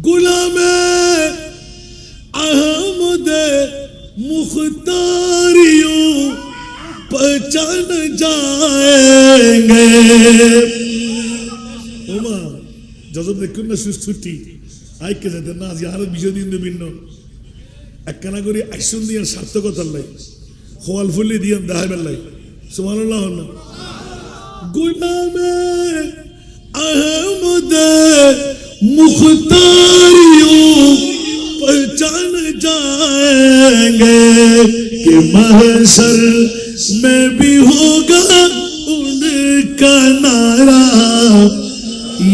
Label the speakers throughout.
Speaker 1: गुलामे अहमद मुख्तारियों पहचान जाएंगे। ओमा जजब देखুন না সুস্থটি আইকে যেতে না আর বিষয় দিন ভিন্ন একখানা করে অ্যাকশন দিয়ে সার্থকতার লাই খোয়াল ফুলি দিয়ে দেখাইবার লাই সুবহানাল্লাহ। गुलामे अहमद मुख्तारियों पहचान जाएंगे कि महशर में भी होगा उनका नारा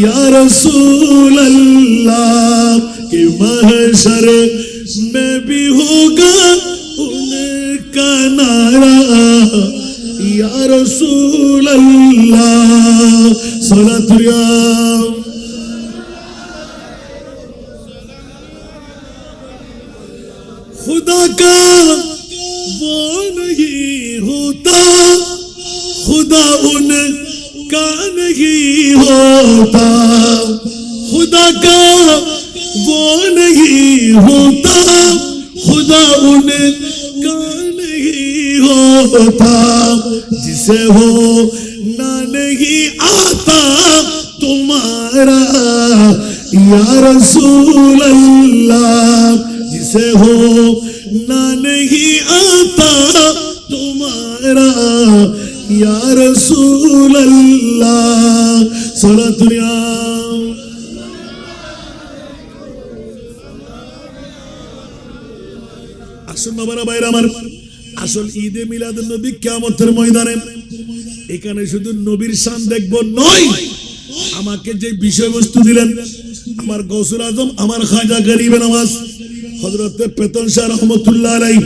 Speaker 1: या रसूल अल्लाह। कि महशर में भी होगा उनका नारा या रसूल अल्लाह। सलातुल्लाह खुदा का वो नहीं होता, खुदा उनका नहीं होता। खुदा का वो नहीं होता, खुदा उनका नहीं होता। जिसे हो ना नहीं आता तुम्हारा या रसूल अल्लाह। जिसे हो ना नहीं आता तुम्हारा या रसूल अल्लाह। सलातुल्लाह আসুন বাবারা ভাইরা আমার, আসল ঈদে মিলাদুন নবী কিয়ামতের ময়দানে এখানে শুধু নবীর শান দেখব নয়, আমাকে যে বিষয়বস্তু দিলেন আমার গৌসুল আজম আমার খাজা গরিবে নওয়াজ হযরত পেতন শাহ রহমাতুল্লাহ আলাইহি।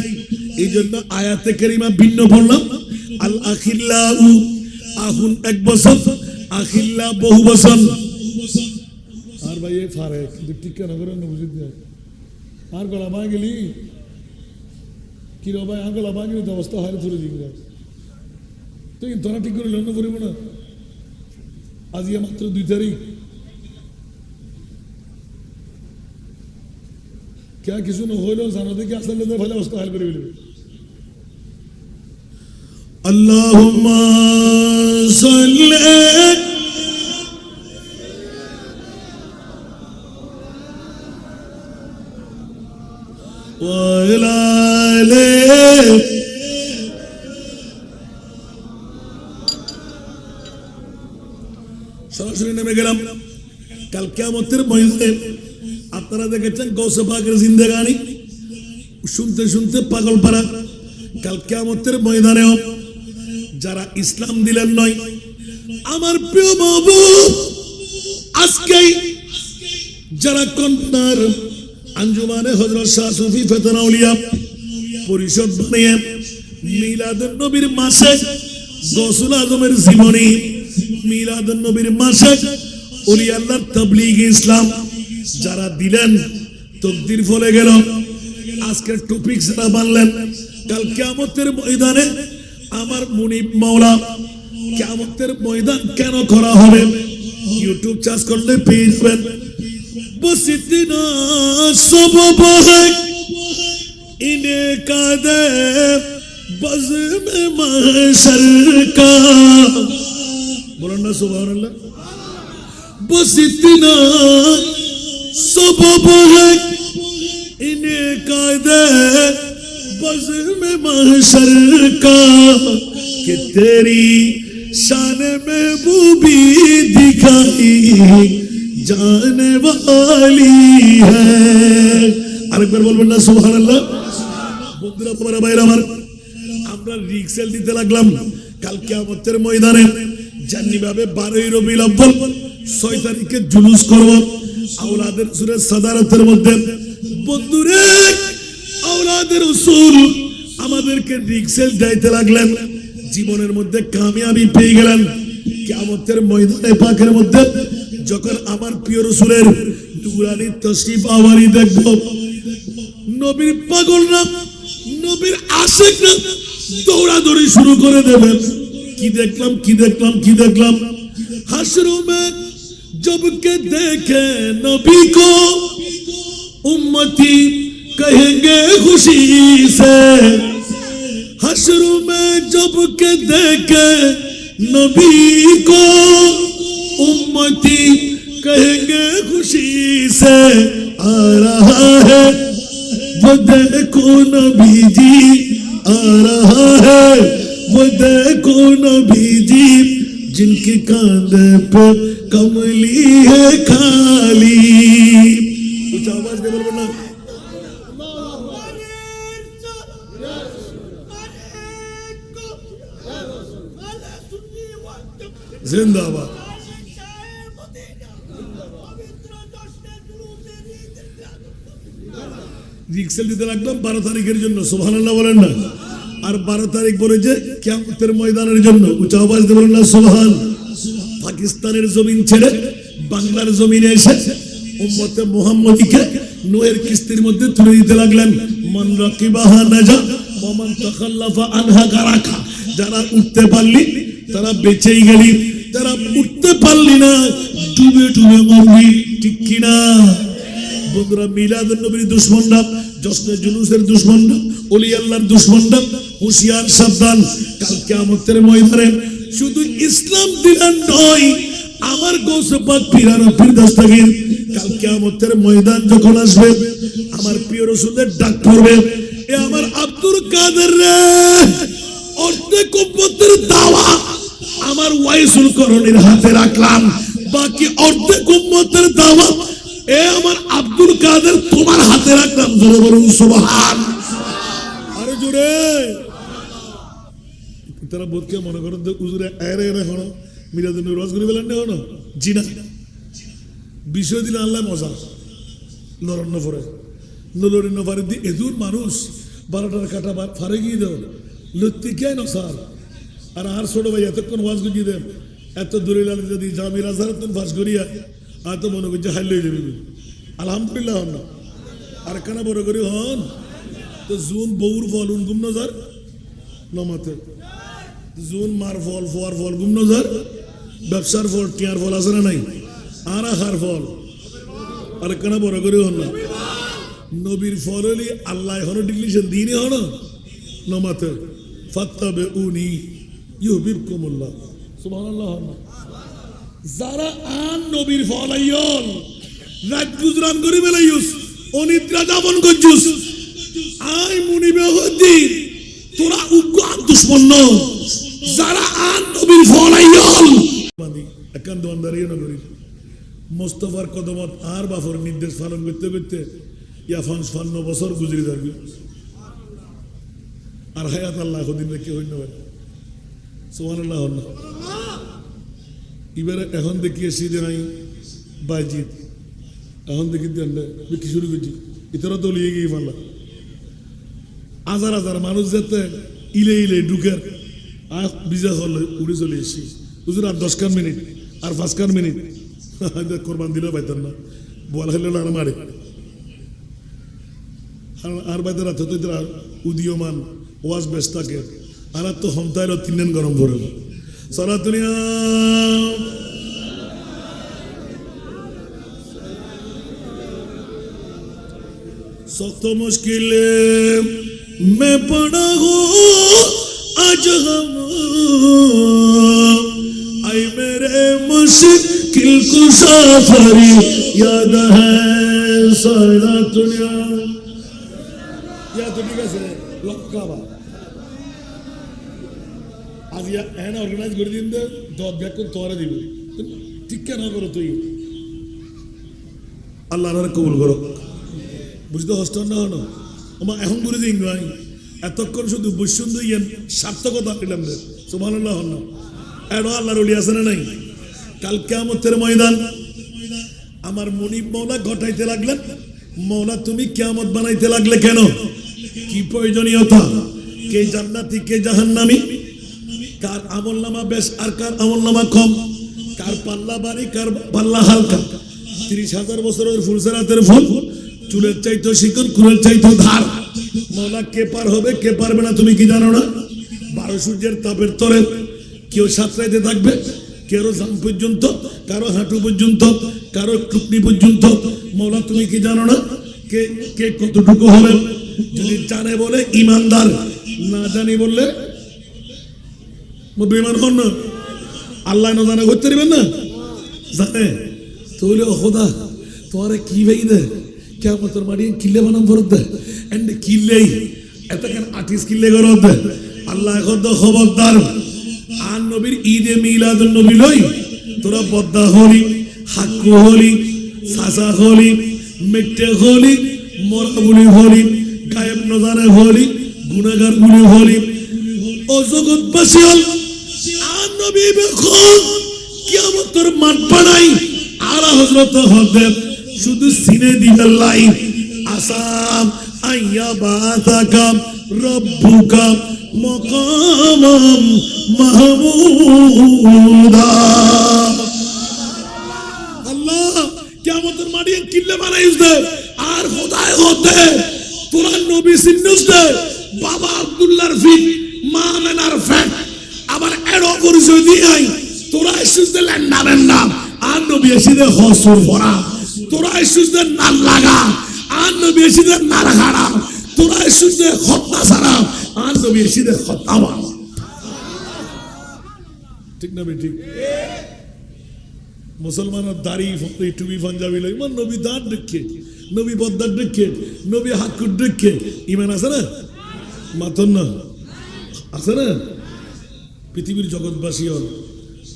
Speaker 1: এই জন্য আয়াতে কারিমা ভিন্ন পড়লাম। আল আখিল্লাউ আহুন এক বছর, আখিল্লা বহু বছর। আর ভাই এই ফারে কিন্তু টিকা না করে বুঝি দিয়ে আর গলা মা গেলি কি রে ভাই আগলা বাগির অবস্থা হয় ধরে দিগরা তুই তোরা ঠিক করে লন্য করিব না। আজ মাত্র 2 তারিখ কে কিছু না হইল জানো দেখি আসলে ভালো অবস্থা হাল করে ফেলবে। আল্লাহুম্মা সাল্লি ওয়া আলা সরাসরি নেমে গেলাম কাল কিয়ামতের ময়দানে। আপনারা দেখেছেন গৌসে পাকের জিন্দেগানি শুনতে শুনতে পাগল পারা। কাল কিয়ামতের ময়দানেও যারা ইসলাম দিলেন নয়, আমার প্রিয় মাহবুব আজকে যারা কন্যার আঞ্জুমানে হযরত শাহ সুফি ফেতনা আউলিয়া পরিষদ বানিয়ে মিলাদুন নবীর মাসে গৌসুল আজমের জীবনী, মিলাদুন নবীর মাসে ওলি আল্লাহর তাবলীগ ইসলাম যারা দিলেন তকদির ফলে গেল। আজকের টপিক যারা বানলেন কাল কিয়ামতের ময়দানে আমার মুনিব মাওলা কিয়ামতের ময়দান কেন করা হবে ইউটিউব চার্জ করলে পেয়ে যাবেন। बस इतना सबब है इन्हें का दे बज़ में महशर का। बोलो ना सुभान अल्लाह। बस इतना सबब है इन्हें का दे बज़ में महशर का कि तेरी शान महबूबी दिखाई जाने वाली है। আরেকবার বলবেন না সুবহানাল্লাহ। বন্ধুরা তোমার ভাইরা আমার, আমরা রিক্সেল দিতে লাগলাম কাল কিয়ামতের ময়দানে জান্নি ভাবে 12 রবিউল আউয়াল 6 তারিখে জুলুস করব আওলাদের রাসূলের সাদারতের মধ্যে। বন্ধুরে আওলাদের রাসূল আমাদেরকে রিক্সেল দিতে লাগলেন, জীবনের মধ্যে কামিয়াবি পেয়ে গেলেন। কিয়ামতের ময়দানে পাকের মধ্যে যখন আমার প্রিয় রাসূলের নূরানি তশরিফ আওয়ারি দেখব, নবীর পাগলরা নবীর আশিকরা দৌড়াদৌড়ি শুরু করে দেবেন। কি দেখলাম কি দেখলাম কি দেখলাম, হাসর মে जब के देखे नबी को उम्मती कहेंगे खुशी से, हश्र में जब के देखे नबी को उम्मती कहेंगे खुशी से, आ रहा है वो देखो नबी जी, आ रहा है वो देखो नबी जी, जिनके कांधे पे कमली है खाली। कुछ आवाज दे बोलो ना। जिंदाबाद। রিক্সেল দিতে লাগলাম 12 তারিখের জন্য, সুবহানাল্লাহ বলেন না। আর 12 তারিখ বলে যে কিয়ামতের ময়দানের জন্য, উচ্চ আওয়াজ দিয়ে বলেন না সুবহান। পাকিস্তানের জমিন ছেড়ে বাংলার জমিনে এসে উম্মতে মুহাম্মদীকে নূহের কিস্তির মধ্যে তুলে দিতে লাগলেন। মান রাকিবাহা নাজা ওয়া মান তাখাল্লাফা আনহা গারাকা। যারা উঠতে পারলি তারা বেঁচেই গেলি, যারা উঠতে পারলি না ডুবে ডুবে মরবি, ঠিক কিনা? বন্ধুরা, মিলাদুন নবীর দুশমনরা, জশ্নে জুলুসের দুশমনরা, ওলি আল্লাহর দুশমনরা, হুঁশিয়ার সাবধান। কাল কিয়ামতের ময়দানে শুধু ইসলাম দিলেন নয়, আমার গৌসে পাক পীর পীর দস্তগীর কাল কিয়ামতের ময়দান যখন আসবে, আমার প্রিয় রাসূলের ডাক পড়বে, এ আমার আব্দুল কাদের রে, অর্ধেক উম্মতের দাওয়া আমার ওয়াইসুল করণীর হাতে রাখলাম, বাকি অর্ধেক উম্মতের দাওয়া এ আমার আব্দুল কাদের তোমার হাতে রাখলাম। জোরে বলুন সুবহান। আরে জোরে। তারা বোধকে মনে করেন যে হুজুরে এরে এরে হনো মিলাদুন নবী রোজ করে বলেন না হনো, জি না। বিষয় দিলে আল্লাহ মজা নরন্ন ফরে নলরিন্ন ফারে দি এদুর মানুষ 12টার কাটা ফারে গিয়ে দেও লত্তি কে না স্যার। আর ছোট ভাই এতক্ষণ ওয়াজ করিয়ে দেন, এত দূরে যদি জামিল আজহার তুমি ফাঁস করিয়া আর তো মনে করছে হাইলে যাবি, আলহামদুলিল্লাহ হন না। আর কেন বড় করি হন তো জুন বউর ফল উন গুম নজার নমাতে, জুন মার ফল ফোয়ার ফল গুম নজার, ব্যবসার ফল টিয়ার ফল আছে না নাই, আর আখার ফল। আর কেন বড় করি হন না। নবীর ফল হলি আল্লাহ হন ডিক্লিশন দিনে হন নমাতে, ফাত্তাবে উনি ইউহিব্বুকুমুল্লাহ, সুবহানাল্লাহ হন না। যারা আন নবীর ফল আইয়ল রাত গুজরান করে বেলাইউস, অনিদ্রা যাপন করছুস, আই মুনিবে হদি তোরা উগ্র দুশমন ন। যারা আন নবীর ফল আইয়ল বাদি একান্ত আন্দারিও না করি মোস্তফার কদমত আর বাফর নির্দেশ পালন করতে করতে ইয়া 55 বছর গুজরি যাবে। আর হায়াত আল্লাহ দিন রেখে হইল না, সুবহানাল্লাহ হন না। এবারে এখন দেখিয়েছি যে নাই বাইজিৎ, এখন দেখি বিক্রি শুরু করছি, ইতরা তো লিয়ে গিয়ে পারলাম। হাজার হাজার মানুষ যেতে ইলে ইলে ঢুকের আর বিজা চলে উড়ে চলে এসেছি হুজুর। আর 10 মিনিট আর 5 মিনিট কোরবান দিলেও পাইতেন না, বল হইল আর মারে আর বাইতে রাত হতে উদীয়মান ওয়াজ বেশ থাকে। আর তো হমতাইল 3 দিন গরম পড়ে সারা দুনিয়া। सख्त मुश्किल में पड़ा हो आज हम, आई मेरे मुश्किल कुशा फरी याद है सारा दुनिया। या तो ठीक है लक्काबा आज या है ना ऑर्गेनाइज कर दिन दे दो ब्याक को तोरा दिबे ठीक क्या ना करो तुई अल्लाह रे कबूल करो। বুঝতে হস্ত না হনো আমার এখন করে দিন ভাই, এতক্ষণ শুধু বৈশুদ্ধ ইয়েন সার্থকতা পেলাম রে, সুবহানাল্লাহ হন না। এড়ো আল্লাহর ওলি আছে না নাই? কাল কিয়ামতের ময়দান আমার মুনিব মওলা ঘটাইতে লাগলেন। মওলা তুমি কিয়ামত বানাইতে লাগলে কেন? কি প্রয়োজনীয়তা? কে জান্নাতি কে জাহান্নামী, কার আমলনামা বেশ আর কার আমলনামা কম, কার পাল্লা ভারী কার পাল্লা হালকা। 30,000 বছরের ফুলসেরাতের ফুল, চুলের চাইতো শিকন কুলের চাইতো ধার। মওলা কে পার হবে কে পারবে না তুমি কি জানো না? 12 সূর্যের তাপের তলে কেউ সাঁতরাইতে থাকবে, কারো জান পর্যন্ত, কারো হাঁটু পর্যন্ত, কারো টুকনি পর্যন্ত। মৌলা তুমি কি জানো না কে কে কতটুকু হবে? যদি জানে বলে ইমানদার, না জানি বললে বেঈমান হন না। আল্লাহ না জানা করতে পারবেন না, জানে তাহলে খোদা তোমারে কি ভাই দে কেমন তোর মাড়ি কিল্লে বানাম ফরত দে এন্ড কিল্লেই এত কেন আর্টিস কিল্লে করত দে। আল্লাহ এখন তো খবরদার আর নবীর ঈদে মিলাদুন নবী লই তোরা বদ্দা হলি, হাক্কু হলি, সাসা হলি, মেটে হলি, মরাবুলি হলি, গায়েব নজারে হলি, গুনাহগার গুলি হলি। ও জগৎবাসী হল আর নবী বেখন কিয়ামতের মাঠ বানাই আলা হযরত হদে শুধু সিনে দিবেন লাই আসাম আইয়া বাতাকা রব্বুকা মাকামাম মাহমুদা। আল্লাহ কিয়ামতের মাঠে কিল্লে বানাইস দে আর খোদায় হতে তোরা নবী সিন্নুস দে বাবা আব্দুল্লাহর ফিক মা মেনার ফ্যাট আবার এড়ো পরিচয় দিয়াই তোরা ইসুস দে ল্যান্ডারের নাম আর নবী এসে হসুর ভরা। তোরা ইসুস দে নাল লাগা আর নবী এসে নার হারা। তোরা ইসুস দে হত্যা সারা আর নবী এসে হত্যা বা। ঠিক না বেঠিক? মুসলমানের দাড়ি টুপি পাঞ্জাবি লই মান নবী দাঁত দেখে, নবী বদ্দার দেখে, নবী হাকুর দেখে ইমান আছে না? মাতন না আছে না? পৃথিবীর জগৎবাসী হল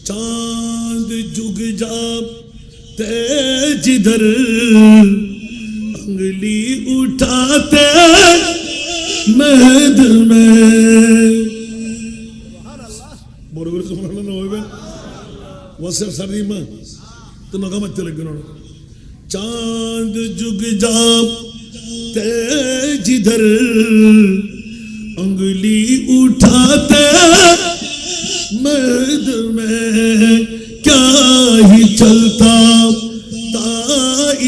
Speaker 1: চাঁদ যুগ যাব জিধর अंगुली उठाते महद में বড় করে সুবহানাল্লাহ না হইবেন ওয়াসার সারিমা তো নগামাতে লাগবে না। চাঁদ যুগ যাব जिधर अंगुली उठाते महद में क्या ही चलता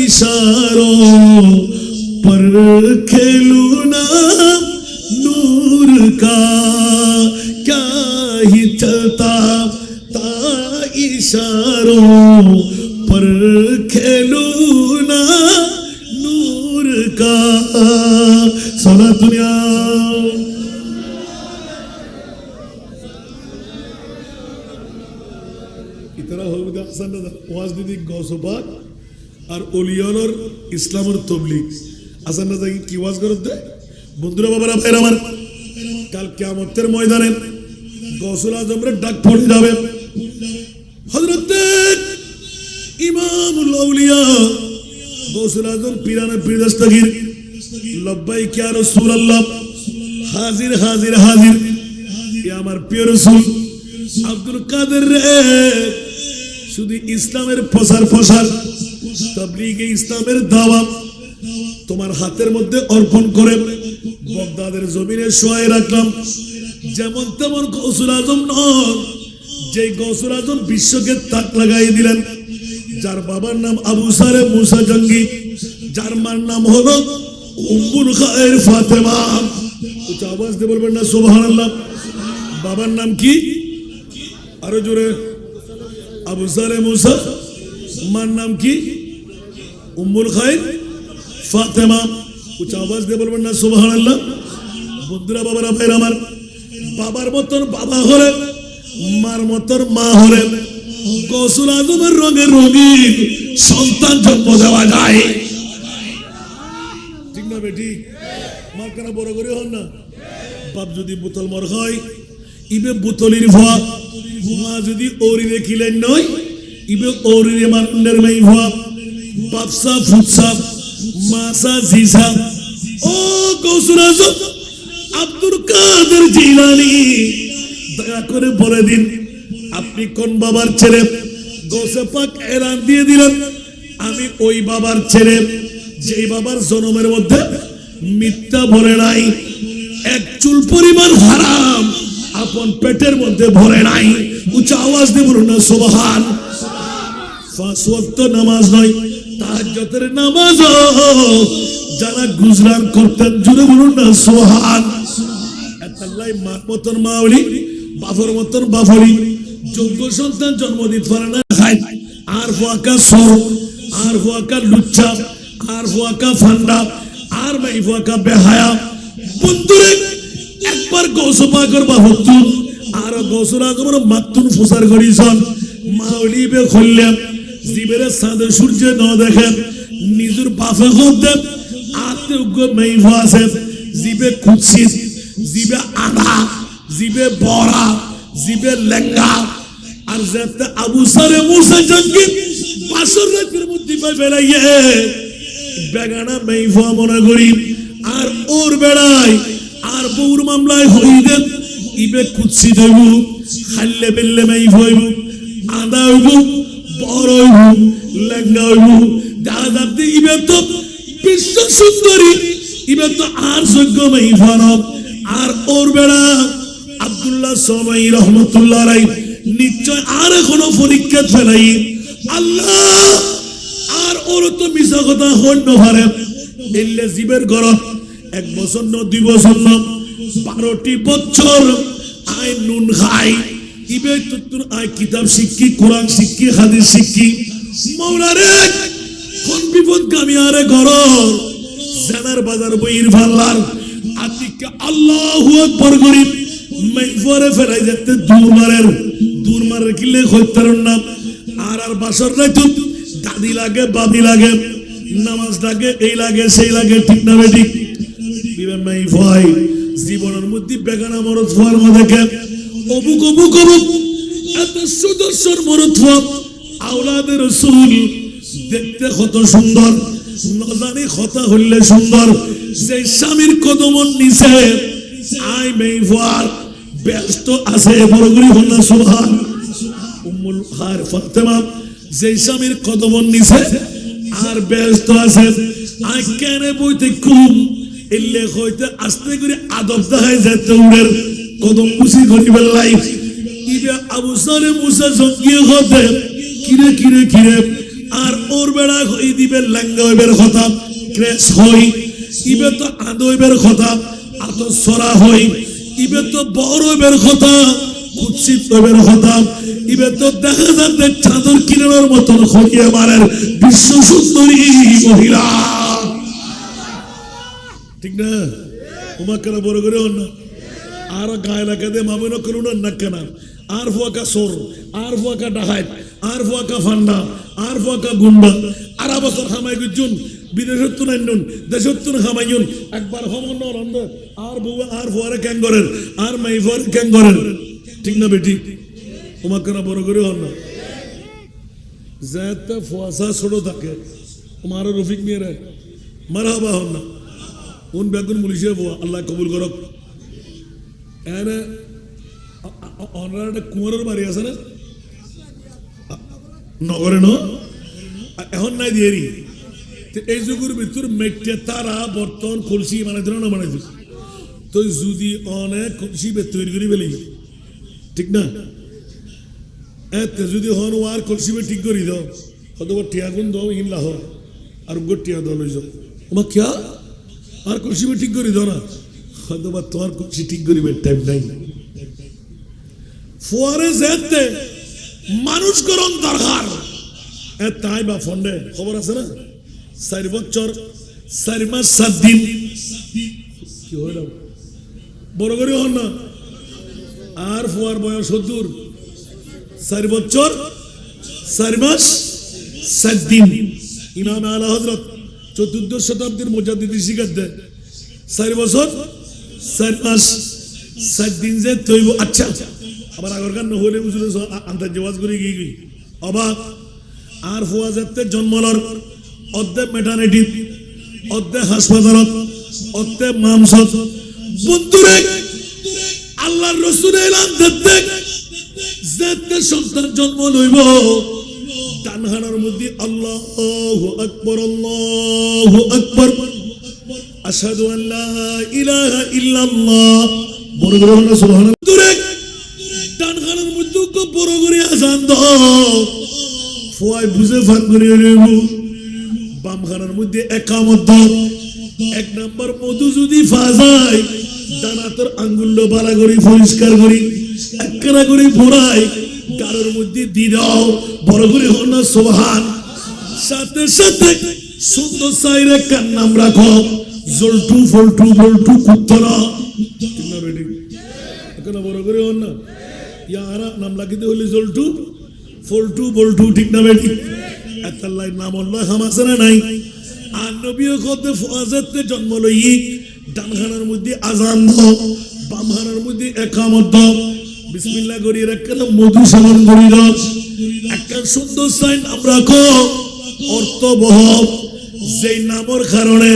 Speaker 1: इशारों पर खेलू ना नूर का क्या ही चलता था इशारों पर खेलू ना नूर का। सारा दुनिया इतना हो गया आसान ना वाज दीदी गौसुबाग আর ওলিয়ানোর ইসলামের তবলিগ আসান না থাকি কি ওয়াজ করতে বন্ধুরা বাবারা ভাইরা আমার কাল কিয়ামতের ময়দানে গৌসুল আজমের ডাক পড়ে যাবে। হযরত ইমামুল আউলিয়া গৌসুল আজম পীরানে পীর দস্তগীর লব্বাইক ইয়া রাসূলুল্লাহ হাজির হাজির হাজির ইয়া আমার প্রিয় রাসূল আব্দুল কাদের রে শুধু ইসলামের প্রচার প্রসার তাবলীগে ইসলামের দাওয়াত তোমার হাতের মধ্যে অর্পণ করে বাগদাদের জমিনে শোয়াই রাখলাম। যেমন তেমন গৌসুল আজম নন, যে গৌসুল আজম বিশ্বকে তাক লাগাই দিলেন, যার বাবার নাম আবু সারে মুসা জঙ্গি, যার মার নাম হলো উম্মুল খায়ের ফাতেমা। উচ্চ আওয়াজ দিয়ে বলবেন না সুবহানাল্লাহ। বাবার নাম কি? আরো জোরে। আবু সারে মুসা, মার নাম কি? উম্মুল খায়ের ফাতেমা। উচ্চ আওয়াজ দিয়ে বলবেন না সুবহানাল্লাহ। বন্ধুরা বাবারা ভাইরা আমার, বাবার মতন বাবা হলে, মার মতন মা হলে গৌসুল আজমের রঙের রঙিন সন্তান জন্ম দেওয়া যায়। ঠিক না বেটি? মার কেন বড় করে হন না? বাপ যদি বোতল মর হয় ইবে বোতলির ভয়া, মা যদি ওরি দেখিলেন নয় ইবে ওরিরে মান্ডের মাই ভয়া। বাপসা ফুটসা মাসা জিসা। ও গৌসুল আজম আব্দুল কাদের জিলানী দয়া করে বলে দিন আপনি কোন বাবার ছেলে? গৌসে পাক এলান দিয়ে দিলেন আমি ওই বাবার ছেলে যেই বাবার জন্মের মধ্যে মিথ্যা ভরে নাই, এক চুল পরিমাণ হারাম আপন পেটের মধ্যে ভরে নাই। উচ্চ আওয়াজ দিয়ে বলুন না সুবহান। পাঁচ ওয়াক্ত নামাজ নয়, তাহাজ্জুদের নামাজ যারা গুজরান করতেন জুড়ে বলুন না সুবহান। আল্লাহ মার মতন মাওলি, বাফর মতন বাফরি, যোগ্য সন্তান জন্ম দিতে পারে না খায় আর ফুয়াকা সর আর ফুয়াকা লুচ্চা আর ফুয়াকা ফান্ডা আর মাই ফুয়াকা বেহায়া বন্ধুরে একবার গৌসু পাকের বাহুতুন আর গৌসুর আগমন মাতুন ফুসার করিছন মাউলিবে খুললেন জীবের সাদে সূর্য ন দেখেন নিজের বাফে হতে আত্মজ্ঞ মেইফা আছে জীবে কুৎসিত জীবে আধা জীবে বড়া জীবে লেঙ্গা আর যাতে আবু সারে মুসা জঙ্গি বাসর রাতের মধ্যে পাই বেড়াইয়ে বেগানা মেইফা মনে করি আর ওর বেড়াই আর বউর মামলায় হইবে ইবে কুৎসিত হইব খাইলে বেললে মেইফা হইব আদা হইব বড় হইব লেঙ্গা হইব দাদা ইবে তো বিশ্ব সুন্দরী ইবে তো আর যোগ্য মেইফা আর ওর বেড়া আব্দুল্লাহ সামাই রহমতুল্লাহ আলাইহি নিশ্চয় আর এখনো পরীক্ষা ফেলাই আল্লাহ আর ওর তো মিছা কথা হইন পারে এলে জীবের গরম 1 বছর ন 2 বছর ন 12টি বছর আই নুন খাই ইবে তুতুর আই কিতাব শিক্ষি কোরআন শিক্ষি হাদিস শিক্ষি মাওলারে কোন বিপদ গামি আরে গরম জানার বাজার বইর ভাল্লার আতিকে আল্লাহু আকবার করি মেইফরে ফেলাই যেতে দূর মারের কিলে হইতারন না আর বাসর রাইতো দাদি লাগে বাবি লাগে নামাজ লাগে এই লাগে সেই লাগে ঠিক না বেঠিক বিবে মেইফাই জীবনের মধ্যে বেগানা মরদ ফুয়ার মধ্যে কে অবুক এত সুদর্শন মরদ ফুয়া আওলাদের রাসূল দেখতে কত সুন্দর নজানি কথা হইলে সুন্দর সেই স্বামীর কদমন নিচে আই মেইফার ব্যস্ত আছে বড়গুড়ি হল্লা সুবহান উম্মুল হার ফাতেমা যে স্বামীর কদমন নিচে আর ব্যস্ত আছে আই কেন বইতে কুম এলে হইতে আস্তে করে আদব দেখায় যেতে উড়ের কদম মুসি করিবেন লাই ইবে আবু সারে মুসা জঙ্গিয়ে হতে কিরে আর ওর বেড়া হই দিবে লেঙ্গা হইবের কথা ক্রেস হই ইবে তো আদো হইবের কথা আত সরা হই ইবে তো বড় হইবের কথা কুৎসিত হইবের কথা ইবে তো দেখা যাচ্ছে চাদর কিনার মতন খড়িয়ে মারের বিশ্ব সুন্দরী মহিলা ঠিক না তোমাকে বড় করে হন না আর গায়ে লাগা দে মামিন করুন না কেন আর ফুয়াকা সোর আর ফুয়াকা ডাহাই আর ফুয়াকা ফান্ডা আর ফুয়াকা গুন্ডা আর বছর হামাই গুজুন বিদেশত্ব নাইনুন দেশত্ব হামাইন একবার হমন নরন্দ আর বউ আর ফুয়ারে ক্যাঙ্গরের আর মাইফার ক্যাঙ্গরের ঠিক না বেটি তোমাকে না বড় করে হন না যাতে ফুয়াশা ছোট থাকে তোমার রফিক মেয়েরা মারহাবা হন না কোন বেগুন মুলিশে বুয়া আল্লাহ কবুল করক এনে অনার একটা কুমারের বাড়ি আছে না নগরে ন এখন নাই দিয়েরি এই যুগের ভিতর মেটে তারা বর্তমান কলসি বানাই দিল না বানাই দিল তো যদি অনেক কলসি তৈরি করে ফেলি ঠিক না এতে যদি হন আর কলসি ঠিক করি দাও হয়তো টিয়া গুণ দাও ইনলা হ আর টিয়া দাও লই যাও তোমার কিয়া আর কলসি ঠিক করি দাও না হয়তো বা তোমার কলসি ঠিক করিবে টাইম নাই ফোয়ারে যেতে মানুষ করন দরকার তাই বা ফন্ডে খবর আছে না 4 বছর 4 মাস 7 দিন কি হইল বড় করে হন না আর ফোয়ার বয়স 70 4 বছর 4 মাস 7 দিন ইমাম আলা হযরত 14 শতাব্দীর মুজাদ্দিদ শিখাতে 4 বছর 4 মাস 7 দিন যে তৈব আচ্ছা আবার আগরকার নহলে বুঝলে আন্তর্জাতিক করে গিয়ে অবাক আর ফুয়া যাতে জন্মলর অর্ধে মেটার্নিটি অর্ধে হাসপাতালত অর্ধে মামসত বন্ধুরে আল্লাহর রাসূল এলান দিতে যাতে সন্তান জন্ম লইব ডানহানার মধ্যে আল্লাহু আকবার আশহাদু আল্লা ইলাহা ইল্লাল্লাহ বড় বড় সুবহানাল্লাহ ডানহানার মধ্যে কো বড় করে আজান দাও ফুয়াই বুঝে ফান করে নেব বামখানার মধ্যে একামত দাও 1 নাম্বার মধু যদি ফাজাই ডানাতর আঙ্গুল বালা করে পরিষ্কার করি একরা করে ভরাই কারোর মধ্যে দি দাও বড় করে হন সুবহান সাথে সাথে সুন্দর সাইরে কার নাম রাখো জলটু ফলটু বলটু কুত্তরা না বেটি এখন বড় করে হন না ইয়ারা নাম লাগিতে হলে জলটু ফলটু বলটু ঠিক না বেটি আল্লাহ নাম আল্লাহ হামাসরা নাই আর নবীও কত ফজরতে জন্ম লই ডানখানার মধ্যে আজান দাও বামখানার মধ্যে একামত দাও বিসমিল্লাহ করি রাখা মধু সেবন করি দাও একটা সুন্দর সাইন আমরা কো অর্থবহ যেই নামর কারণে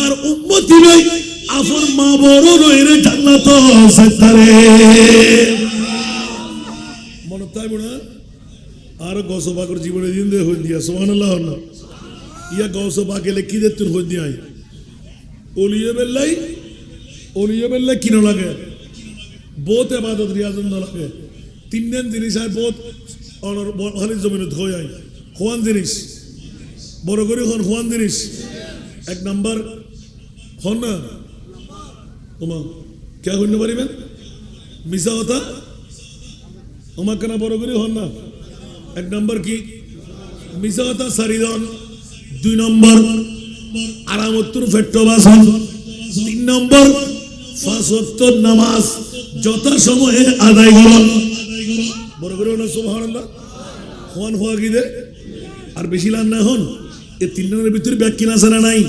Speaker 1: আর উম্মতি ভাই আফর মা বড় রইরে জান্নাত সাইতারে মনে তাই বড়া আর গৌসবাকর জীবনে দিন দে হই দিয়া সুবহানাল্লাহ না ইয়া গৌসবাকে লিখি দে তুই হই দিয়া ওলিয়ে বেল্লাই কিনো লাগে বহুত ইবাদত রিয়াজত না লাগে তিন দিন জিনিস আর বহুত অনর খালি জমিনত হই আই খোয়ান জিনিস বড় করে খোয়ান জিনিস এক নাম্বার হন না ওমা কে হইতে পারিবেন মিছা কথা ওমা কেন বড় করে হন না এক নম্বর কি মিছা কথা সারিদন দুই নম্বর আরামত্তর ফেট্টবাসন তিন নম্বর পাঁচ ওয়াক্ত নামাজ যথা সময়ে আদায় করুন বড় করে হন সুবহানাল্লাহ হন হওয়া কি দে আর বেশি লান না হন এই তিন দিনের ভিতরে ব্যাখ্যা না জানা নাই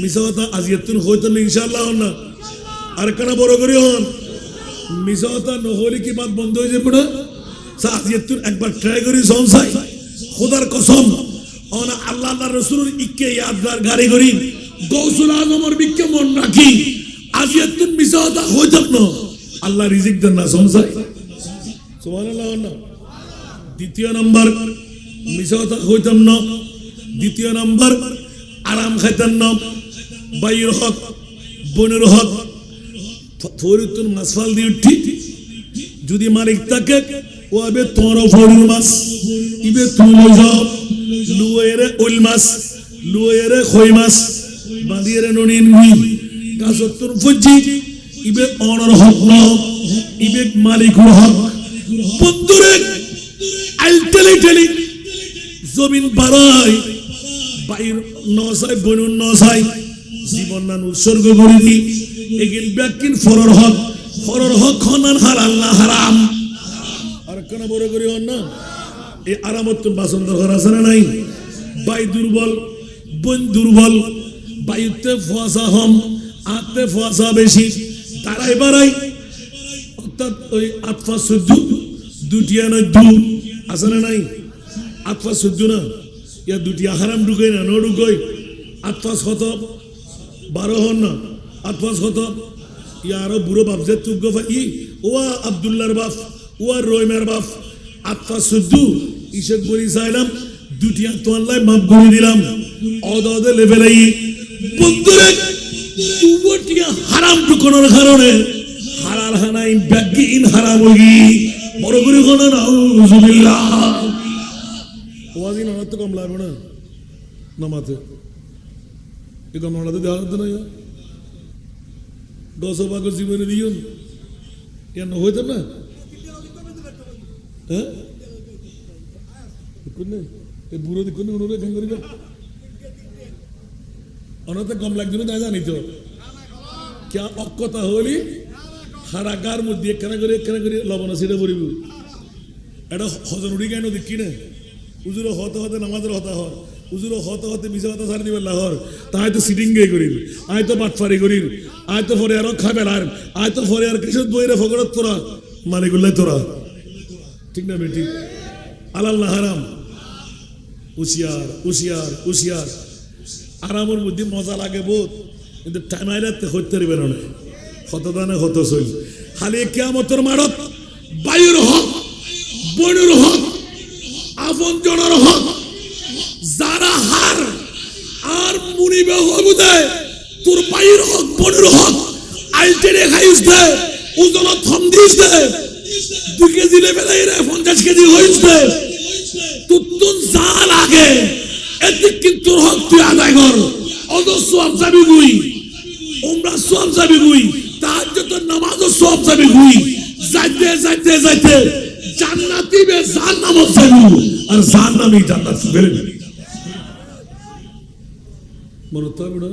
Speaker 1: মিছা কথা আজিয়াতুন হইতো ইনশাআল্লাহ হন না আর কেন বড় করে হন মিছা কথা নহলে কি বাদ বন্ধ হয়ে যাবে না আজিয়াতুন একবার ট্রাই করি সংসাই খোদার কসম অনা আল্লাহ আল্লাহ রাসূলের ইকে ইয়াদগার গাড়ি করি গৌসুল আজমের বিকে মন রাখি আজিয়াতুন মিছা কথা হইতো না আল্লাহ রিজিক দেন না সংসাই সুবহানাল্লাহ না দ্বিতীয় নাম্বার মিছা কথা হইতাম না দ্বিতীয় নাম্বার আরাম খাইতাম না বাইর হক বনের হক ফরিতুন মাসফাল দিয়ে ঠিক যদি মালিক থাকে ও আবে তোর ফরির মাছ ইবে তুই লই যাও লুয়েরে ওল মাছ লুয়েরে খই মাছ বাঁধিয়ে ননিন হুই কাজত্তর ফজি ইবে অনর হক ন ইবে মালিকুর হক বন্ধুরে আলটেলি জমিন বাড়াই বাইর নসাই বনুন নসাই জীবন নান উৎসর্গ করে দি এগিল ব্যাকিন ফরর হক খনান হালাল না হারাম আর কেন বড় করি হন না এই আরামত বাসন দরকার আছে না নাই বাই দুর্বল বন দুর্বল বায়ুতে ফোয়াশা হম আতে ফোয়াশা বেশি তারাই বাড়াই অর্থাৎ ওই আতফা সহ্য দুটিয়া নয় দু আছে না নাই আতফা সহ্য না ইয়া দুটিয়া হারাম ঢুকোই না ঢুকোই আতফা শত 12 হন না আতফা শত ইয়া আরো বুড়ো বাপ যে তুগ ই ওয়া আব্দুল্লাহর বাপ ওয়া রহিমের বাপ আতফা সহ্য ইসেক বলি চাইলাম দুটিয়া তো আল্লাহ মাফ করে দিলাম অদে লেভেলাই বন্ধুরে দুটিয়া হারাম ঢুকানোর কারণে হালাল হানাই ব্যাগিন হারাম হই বড় করে কোন নাউজুবিল্লাহ ওয়াজিন অনেক কম লাগবে না নামাতে এই কম নামাতে দেওয়া হতো না গসবাগর জীবনে দিও কেন হইতো না হ্যাঁ এই বুড়ো দিক অনুরোধ এখান করি অনাতে কম লাগছে না জানি তো কে অক্ষতা হলি হারাকার মধ্যে একখানা করে লবণ সেটা পড়িব এটা হজন উড়ি কেন দেখি না উজুরো হতে নামাজের হতা হর উজুরো হতে মিশে হতা সারি দিবে লাহর তাই তো সিটিং গে করিল আয় তো বাটফারি করিল আয় তো ফরে আরো খাবে আর আয় তো ফরে আর কিশোর বইরে ফকরত তোরা মানে গুল্লাই তোরা ঠিক না বেটি আল্লাহ হারাম উশিয়ার আরামের মধ্যে মজা লাগে বহুত কিন্তু টাইমাই রাখতে হইতে পারবে না হতদানে হত চল খালি কিয়ামতের মারত বায়ুর হক বনুর হক আপন জনের হক যারা হার আর মুনিবে হবুদে তোর বায়ুর হক বনুর হক আইটেরে খাইস দে ওজন থম দিস দে 2 কেজি লেভেলে 50 কেজি হইস দে তুতুন যা লাগে এদিক কিন্তু হক তুই আদায় কর অদর সওয়াব যাবি গুই উমরা সওয়াব যাবি গুই তাহাজ্জুদের নামাজও সওয়াব যাবি গুই যাইতে জান্নাতি বে জাহান্নামে যাইব আর জাহান্নামী জান্নাত বেরে মনে তো বড়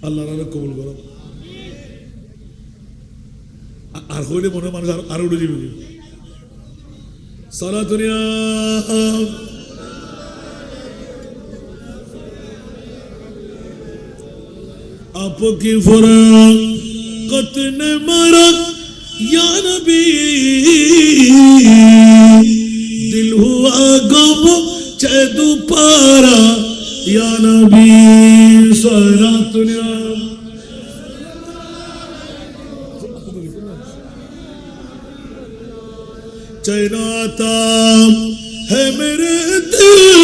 Speaker 1: আল্লাহর আরো কবুল করো আর হইলে মনে মানুষ আর উড়ে যাবে সালাতুনিয়া आपकी फरकत ने मारा या नबी दिल हुआ गम चैदू पारा या नबी सलातुनिया चैनाता है मेरे दिल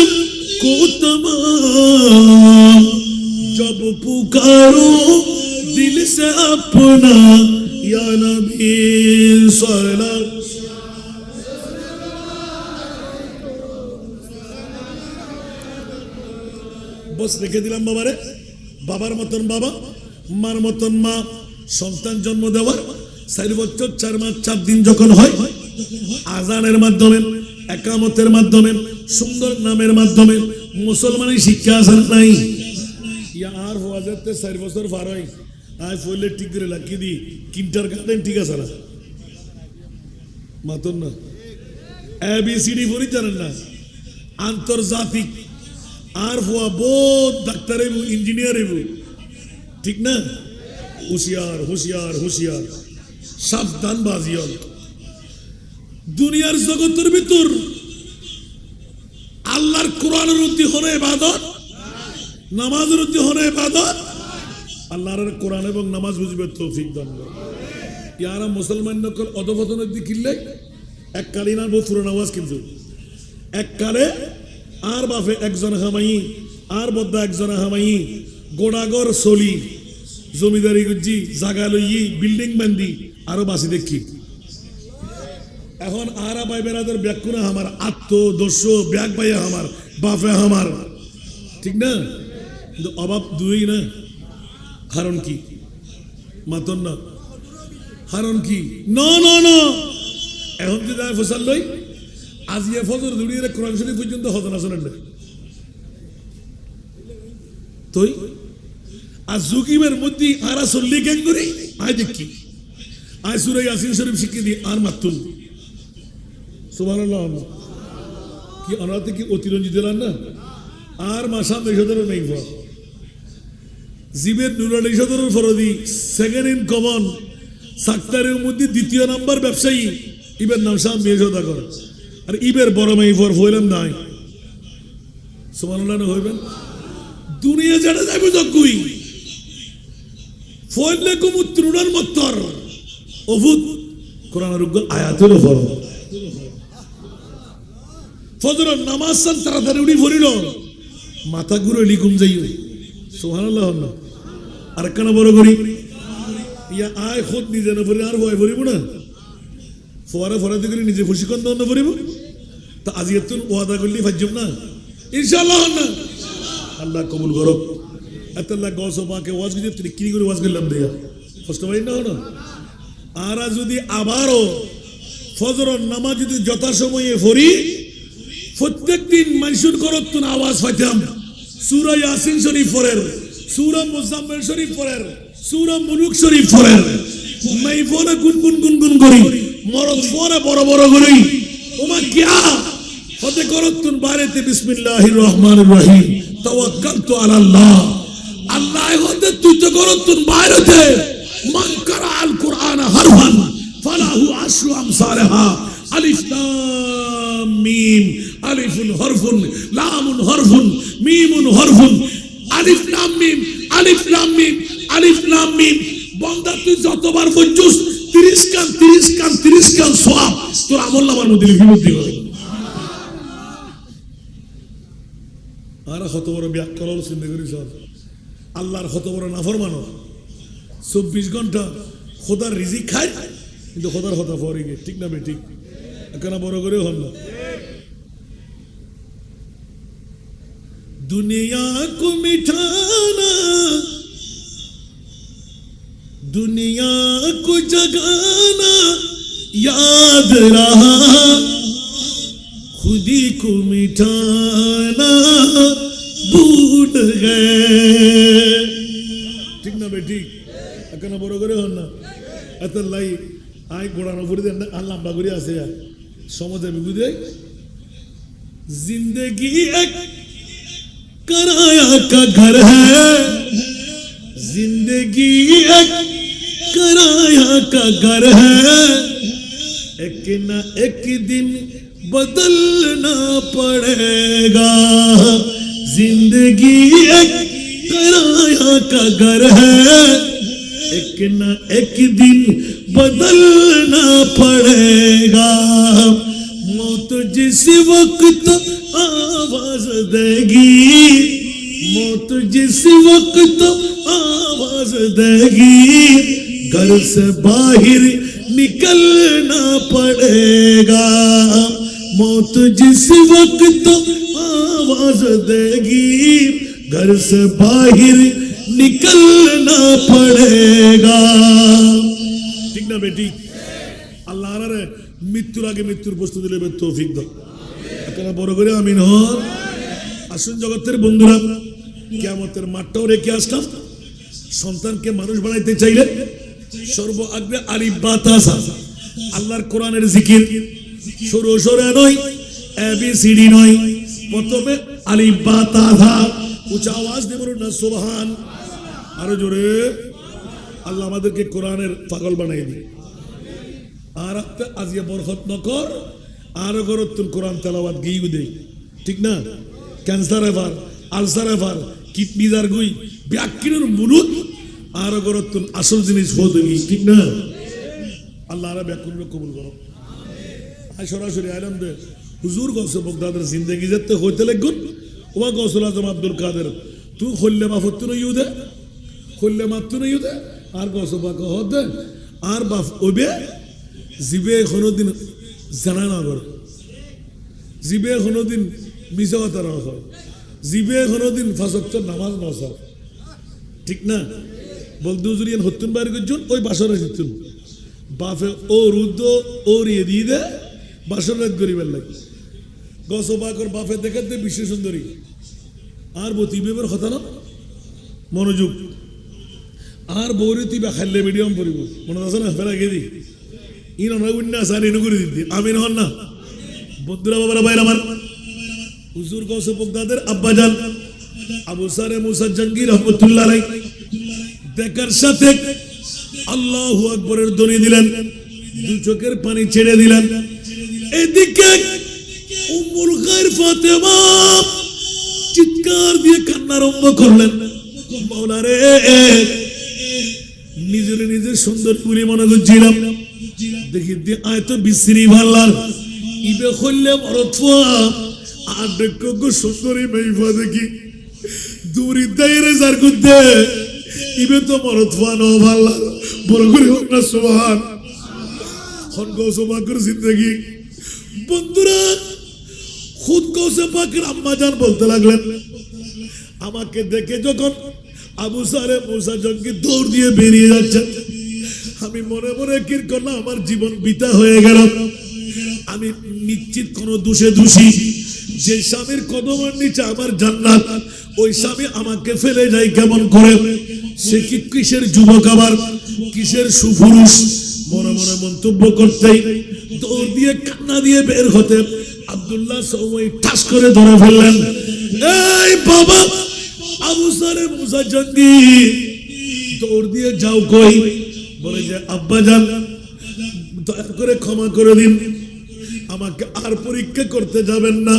Speaker 1: को तमाम जब पुकारो दिल से अपना या नबी सलाम बस রেখে দিলাম বাবারে বাবার মতন বাবা মার মতন মা সন্তান জন্ম দেওয়ার 4 বছর 4 মাস 4 দিন যখন হয় আজানের মাধ্যমে একামতের মাধ্যমে সুন্দর নামের মাধ্যমে মুসলমানের শিক্ষা আছে নাই আর হওয়া যাতে 4 বছর পার হয় আজ বললে ঠিক করে লাগিয়ে দি কিন্টার গার্ডেন ঠিক আছে না মাতন না এবিসিডি পড়ি জানেন না আন্তর্জাতিক আর হওয়া বহুত ডাক্তার এবু ইঞ্জিনিয়ার এবু ঠিক না হুশিয়ার হুশিয়ার হুশিয়ার সাবধান বাজিয়ল দুনিয়ার জগতের ভিতর আল্লাহর কোরআনের উদ্দি হলো ইবাদত নামাজের উদ্দি হলো ইবাদত আল্লাহর কোরআন এবং নামাজ বুঝবে তৌফিক দান করুন ইয়ারা মুসলমান নকল অধপতনের দিকে কিনলে এককালীন আর বহুত পুরো নামাজ কিন্তু এককালে আর বাফে একজন হামাই আর বদ্দা একজন হামাই গোড়াগর সলি জমিদারি গুজি জাগা লই বিল্ডিং বান্ধি আরো বাসি দেখি এখন আরা ভাই বেড়াদের ব্যাকুনা আমার আত্মদস্য ব্যাগ ভাইয়া আমার বাপে আমার ঠিক না কিন্তু অভাব দুই না হারণ কি মাতন না হারণ কি না না না এখন যদি আমি ফসল লই আজিয়া ফজর দুড়িয়ে কোরআন শরীফ পর্যন্ত হতো না শোনেন না তুই আর জুকিমের মধ্যে আরা চল্লি কেন করি আয় দেখি আয় সুরে ইয়াসিন শরীফ শিখিয়ে দিই আর মাতুল সুবহানাল্লাহ কি অনাতে কি অতিরঞ্জিত দিলেন না আর মাসা মেশাদের নেই জীবের নুরাল ইসাদরের ফরদি সেকেন্ড ইন কমন সাক্তারের মধ্যে দ্বিতীয় নাম্বার ব্যবসায়ী ইবের নাম শাহ মেশাদা করে আর ইবের বড় মেয়ে ফর হইলাম নাই সুবহানাল্লাহ হইবেন দুনিয়া জানা যাবে যকুই ফয়লে কুম ত্রুনার মত্তর অভূত কোরআনের উগ্র আয়াতের ফর ফজর নামাজ সান তাড়াতাড়ি উঠি ভরিল মাথা ঘুরে লিকুম যাই সুবহানাল্লাহ আর কেন বড় করি ইয়া আয় খোদ নিজে না ভরি আর ভয় ভরিব না ফোয়ারা ফরাতে করে নিজে প্রশিক্ষণ দেওয়া না ভরিব তা আজি এত ওয়াদা করলি ফাজব না ইনশাআল্লাহ না আল্লাহ কবুল করো এত আল্লাহ গস পাকে ওয়াজ করে তুমি কি করে ওয়াজ করলাম দেয়া কষ্ট পাই না হলো আর যদি আবারও ফজর নামাজ যদি যথাসময়ে পড়ি প্রত্যেকদিন মানসুর করত না আওয়াজ পাইতাম সূরা ইয়াসিন শরীফ পড়ের সূরা মুজাম্মিল শরীফ পড়ের সূরা মুলুক শরীফ পড়ের মাই ফোনে গুনগুন গুনগুন করি মরদ ফোনে বড় বড় করি ওমা কিয়া হতে করত বারেতে বিসমিল্লাহির রহমানির রহিম তাওয়াক্কালতু আলাল্লাহ আল্লাহ হতে তুই তো করত বারেতে মান করা আল কুরআন হারফান ফালাহু আশরু আমসালহা আলিফ লাম মিম আলিফুন হরফুন লামুন হরফুন মিমুন হরফুন আলিফ লাম মিম আলিফ লাম মিম আলিফ লাম মিম বান্দা তুই যতবার পড়ছস 30 কান 30 কান 30 কান সওয়াব তোর আমলনামার মধ্যে লিখিত হবে আর কত বড় ব্যাকরণ চিন্তা করিস আল্লাহর কত বড় নাফরমানো 24 ঘন্টা খোদার রিজিক খায় কিন্তু খোদার কথা পড়ে গে ঠিক না বে ঠিক এখানে বড় করে হল না दुनिया को मिटाना दुनिया को जगाना याद रहा खुद ही को मिटाना भूल गए ठीक ना बेटी এখন বড় করে হন না এত লাই আই গোড়ানো করে দেন আর লম্বা করে আছে সমাজে বিগুদে जिंदगी एक कराया का घर है जिंदगी एक कराया का घर है एक ना एक दिन बदलना पड़ेगा जिंदगी एक कराया का घर है एक ना एक दिन बदलना पड़ेगा मौत जिस वक्त आवाज देगी मौत जिस वक्त आवाज देगी घर से बाहर निकलना पड़ेगा मौत जिस वक्त आवाज देगी घर से बाहर निकलना पड़ेगा ठीक ना बेटी अल्लाह रे মৃত্যুর আগে মৃত্যুর প্রস্তুতি নেবে তৌফিক দাও আপনারা বড় করে আমিন হন আসুন জগতের বন্ধুরা কিয়ামতের মাঠটাও রেখে আসলাম সন্তানকে মানুষ বানাইতে চাইলে সর্ব আগে আলিফ বা তা সা আল্লাহর কোরআনের জিকির সরু সরে নয় এবিসিডি নয় প্রথমে আলিফ বা তা সা উচ্চ আওয়াজ দিয়ে বলুন না সুবহান আরো জোরে আল্লাহ আমাদেরকে কোরআনের পাগল বানাই দিন আর আপনি আজিয়া বরকত নকর আর গরতুল কোরআন তেলাওয়াত গিয়ে দেই ঠিক না cancer ever ulcer ever kidney দার গুই ব্যাকিনের মুনুত আর গরতুল আসল জিনিস হতে গই ঠিক না আল্লাহ রা ব্যাকুন কবুল করো আই সরাসরি আলম দে হুজুর গৌসে বগদাদের জিন্দেগি যেতে হইতে লাগুন ওয়া গৌসুল আজম আব্দুল কাদের তুই খল্লে মাফতুন ইউদে খল্লে মাতুন ইউদে আর গৌসে বাক হদে আর বাফ ওবে জিবে কোনোদিন জানা না কর জিবে কোনোদিন মিছা কথা না কর জিবে কোনোদিন ফাঁসক্ত নামাজ না সর ঠিক না বলতে হুজুরিয়ান হতুন বাইরে করছুন ওই বাসরে জিতুন বাফে ও রুদ্দ ও রিয়ে দিয়ে দে বাসর রাত গরিবের লাগে গসবাকর বাফে দেখাতে বিশ্ব সুন্দরী আর বতিবের কথা না মনোযোগ আর বৌরে তুই বা খাইলে মিডিয়াম পড়িব মনে আছে না ফেরা গেদি ইন অনাগুন্যা সার ইনু করে দিতে আমিন হন না বন্ধুরা বাবারা ভাইরা আমার হুজুর গৌসে বগদাদের আব্বাজান আবু সারে মুসা জঙ্গি রহমতুল্লাহ আলাইহি দেখার সাথে আল্লাহু আকবরের ধ্বনি দিলেন দুই চোখের পানি ছেড়ে দিলেন এদিকে উম্মুল খায়র ফাতেমা চিৎকার দিয়ে কান্না আরম্ভ করলেন মাওলা রে নিজের নিজের সুন্দর পুরি মনে করছিলাম দেখি দিয়ে আয় তো বিশ্রী ভাল্লার ইবে খুললে মরতফা আর দেখো সুন্দরী মেইফা দেখি দূরি দাইরে যার গুদ্দে ইবে তো মরতফা নো ভাল্লার বড় করে হোক না সুবহান খন গৌসে পাকের জিন্দেগি বন্ধুরা খুদ গৌসে পাকের আম্মা জান বলতে লাগলেন আমাকে দেখে যখন আবু সারে মুসা জঙ্গি দৌড় দিয়ে বেরিয়ে যাচ্ছেন আমি মনে মনে কি করলাম আমার জীবন বিতা হয়ে গেল আমি নিশ্চিত কোন দোষে দোষী যে স্বামীর কদমের নিচে আমার জান্নাত ওই স্বামী আমাকে ফেলে যায় কেমন করে সে কি কিসের যুবক আবার কিসের সুপুরুষ মনে মনে মন্তব্য করতেই দৌড় দিয়ে কান্না দিয়ে বের হতে আব্দুল্লাহ সময় ঠাস করে ধরে ফেললেন এই বাবা আবু সারে মুসা জঙ্গি দৌড় দিয়ে যাও কই বলে যে আব্বা জান দয়া করে ক্ষমা করে দিন আমাকে আর পরীক্ষা করতে যাবেন না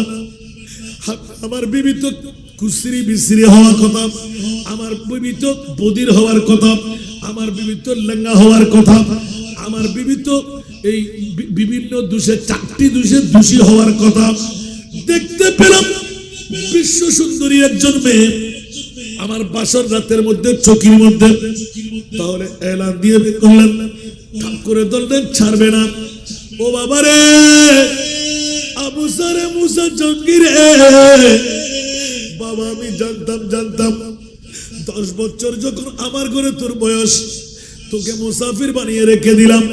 Speaker 1: আমার বিবি তো কুসরি বিসরি হওয়ার কথা আমার বিবি তো বদির হওয়ার কথা আমার বিবি তো লেঙ্গা হওয়ার কথা আমার বিবি তো এই বিভিন্ন দোষে চারটি দোষে দোষী হওয়ার কথা দেখতে পেলাম বিশ্ব সুন্দরী একজন মেয়ে আমার বাসর রাতের মধ্যে চকির মধ্যে তাহলে এলান দিয়ে করলেন ঠাক করে ধরলেন ছাড়বে না ও বাবা রে আবু সারে মুসা জঙ্গি রে বাবা আমি জানতাম 10 বছর যখন আমার ঘরে তোর বয়স তোকে মুসাফির বানিয়ে রেখে দিলাম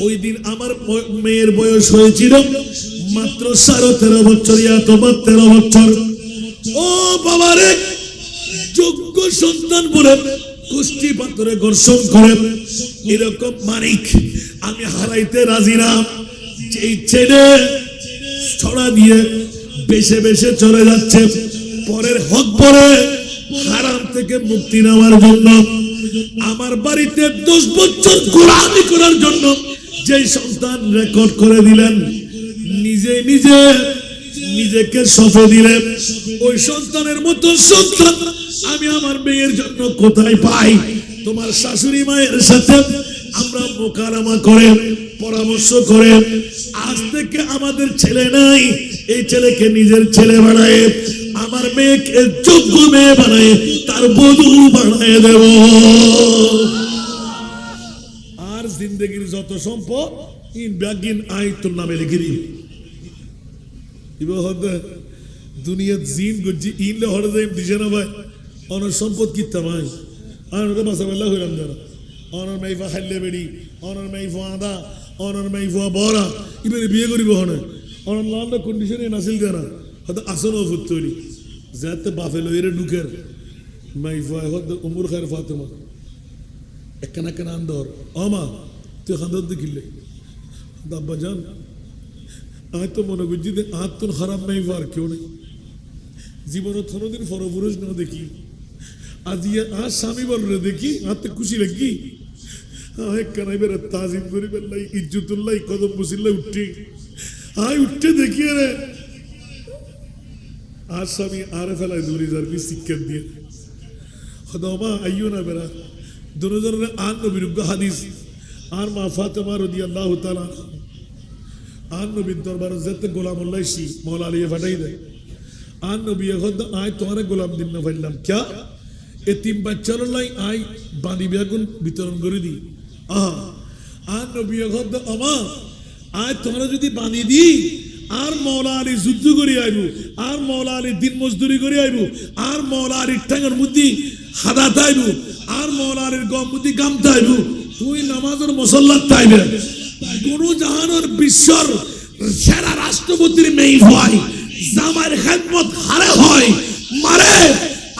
Speaker 1: ওই দিন আমার মেয়ের বয়স হয়েছিল মাত্র 13.5 বছর অথবা 13 বছর। ও বাবারে, যোগ্য সন্তান বলে কুষ্টি পাথরে ঘর্ষণ করে এরকম মানিক আমি হারাইতে রাজি না। এই ছেলে ছড়া দিয়ে বেশে বেশে চলে যাচ্ছে পরের হক পরে হারাম থেকে মুক্তি নেওয়ার জন্য। আমার বাড়িতে 10 বছর গোলামি করার জন্য যে সন্তান রেকর্ড করে দিলেন, নিজে নিজে নিজেকে সঁপে দিলেন, ওই সন্তানের মতো সন্তান আমি আমার মেয়ের জন্য কোথায় পাই? তোমার শাশুড়ি মায়ের সাথে আমরা মোকারামা করে পরামর্শ করে আজ থেকে আমাদের ছেলে নাই, এই ছেলেকে নিজের ছেলে বানায়, আমার মেয়েকে যোগ্য মেয়ে বানায় তার বধূ বানায় দেব। আর জিন্দগির যত সম্পদ ইন ব্যাগিন আইতুর নামে লিখে দিই। দুনিয়া জিন গজি ইনলে হরে যাই দিছে না ভাই, অনার সম্পদ কিতা ভাই আর ওটা মাসাবেল্লাহ হইলাম যারা অনার মাইফা খাইলে বেড়ি, অনার মাইফা আদা, অনার মাইফা বড়া এবারে বিয়ে করিব হনে অনার লান্ডা কন্ডিশনে নাছিল যারা হয়তো আসনও ফুট তৈরি যাতে বাফে লইরে ঢুকের মাইফা হয়তো উমর খায়ের ফাতেমা একখানা একখানা আন্দর অমা তুই খান্দর দেখিলে দাব্বা যান আয় তো মনে করছি যে আজ তোর খারাপ মাইফা আর কেউ নেই জীবনে কোনোদিন পরপুরুষ না দেখি আজ আর স্বামী বলরে দেখি হাতে খুশি লাগি কানাই বেড়ে তাজিম করি বেল্লাই ইজ্জতুল্লাহ কদম বসিল্লাই উঠি আয় উঠতে দেখি রে আর স্বামী আরে ফেলাই দৌড়ি যার শিক্ষা দিয়ে হদমা আইও না বেড়া দুজনের আর নবীর হাদিস আর মা ফাতেমা রাদিয়াল্লাহু তাআলা আর নবীর দরবারে যেতে গোলামুল্লাহ শি মৌলা আলী ফাটাই দেয় আর নবী এখন আয় তোমার গোলাম দিন না ফেললাম ক্যা এতিম বাচ্চার লাই আই বাঁধি বেগুন বিতরণ করে দিই আর নবী এখন আমা আয় তোমরা যদি বাঁধি দিই আর মৌলা আলী যুদ্ধ করে আইব আর মৌলা আলী দিন মজদুরি করে আইব আর মৌলা আলীর ঠ্যাঙের মধ্যে হাদা তাইব আর মৌলা আলীর গম মধ্যে গাম তাইব তুই নামাজের মুসল্লাত তাইবে কোন জাহানের বিশ্বর সেরা রাষ্ট্রপতির মেয়ে হয় জামার খেদমত হারে হয় মারে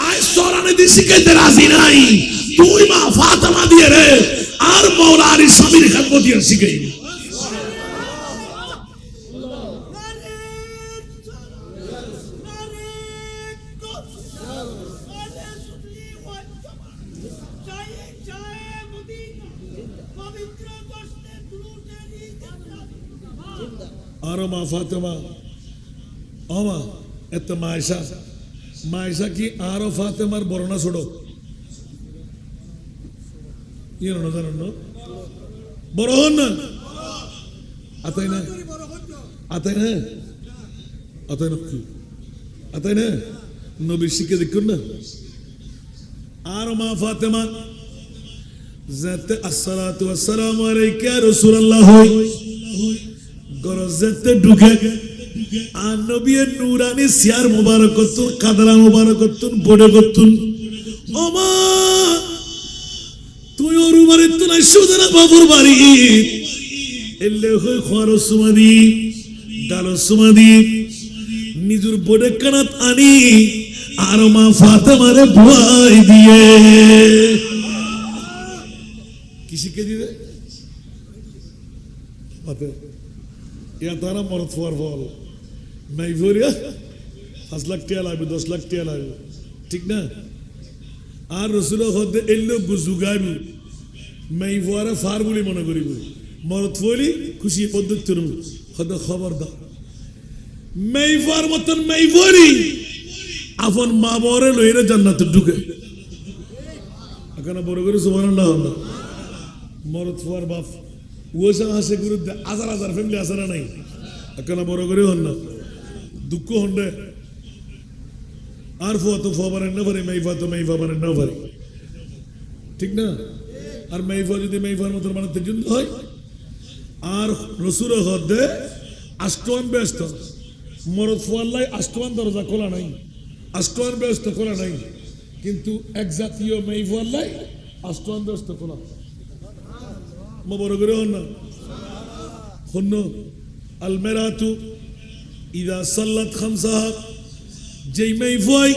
Speaker 1: আয় সরানে দি শিখাইতে রাজি নাই তুই মা ফাতেমা দিয়ে রে আর মৌলা আলী স্বামীর খেদমত দিয়ে শিখাই আরো মা ফাতেমা অমা এত মায়েশা মায়েশা কি আরো ফাতেমার বর্ণনা ছোড়ো ইয়ে না জানেন না বড় হন না আতাই না আতাই না আতাই না কি আতাই না নবীর শিখে দেখুন না আর মা ফাতেমা যাতে আসসালাতু ওয়াসসালামু আলাইকা ইয়া রাসূলুল্লাহ গরজতে ঢুকে আর নবীর নূরানি সিয়ার মুবারাকাতুন কাদরা মুবারাকাতুন বড় করতুন ওমা তুই ওর বাড়ি তো না সুদরা বাবুর বাড়ি এলে হই খরচ সুমাদি ডাল সুমাদি নিজুর বড় কানাত আনি আর মা ফাতেমারে ভয় দিয়ে কি শিখে দিবে পাতে ইয়া তারা মরত ফর ফল নাই ভরিয়া 5 লাখ টাকা লাগবে 10 লাখ টাকা লাগবে ঠিক না আর রাসূল হদে এলো গুজুগাইব মাই ভরা ফার বলি মনে করিব মরত ফলি খুশি পদ্ধতি রু হদে খবরদার মাই ফার মতন মাই ভরি আপন মা বরে লইরে জান্নাতে ঢুকে এখন বড় করে সুবহানাল্লাহ মরত ফর বাপ ওসা হাসে গুরু হাজার হাজার ফ্যামিলি আসারা নাই এখন বড় করে হন না দুঃখ হন্ডে আর ফো তো ফো বারেন না পারে মাইফা তো মাইফা বারেন না পারে ঠিক না আর মাইফা যদি মাইফার মতো বানাতে যুদ্ধ হয় আর রসুল হদে আষ্টওয়ান ব্যস্ত মরদ ফোয়াল্লাই আষ্টওয়ান দরজা খোলা নাই আষ্টওয়ান ব্যস্ত খোলা নাই কিন্তু এক জাতীয় মাইফাল্লাই আষ্টওয়ান ব্যস্ত খোলা বড় করে হন না হন্য আল মারাতু ইদা সাল্লাত খামসাহা, যেই মেয়ে ফুয়াই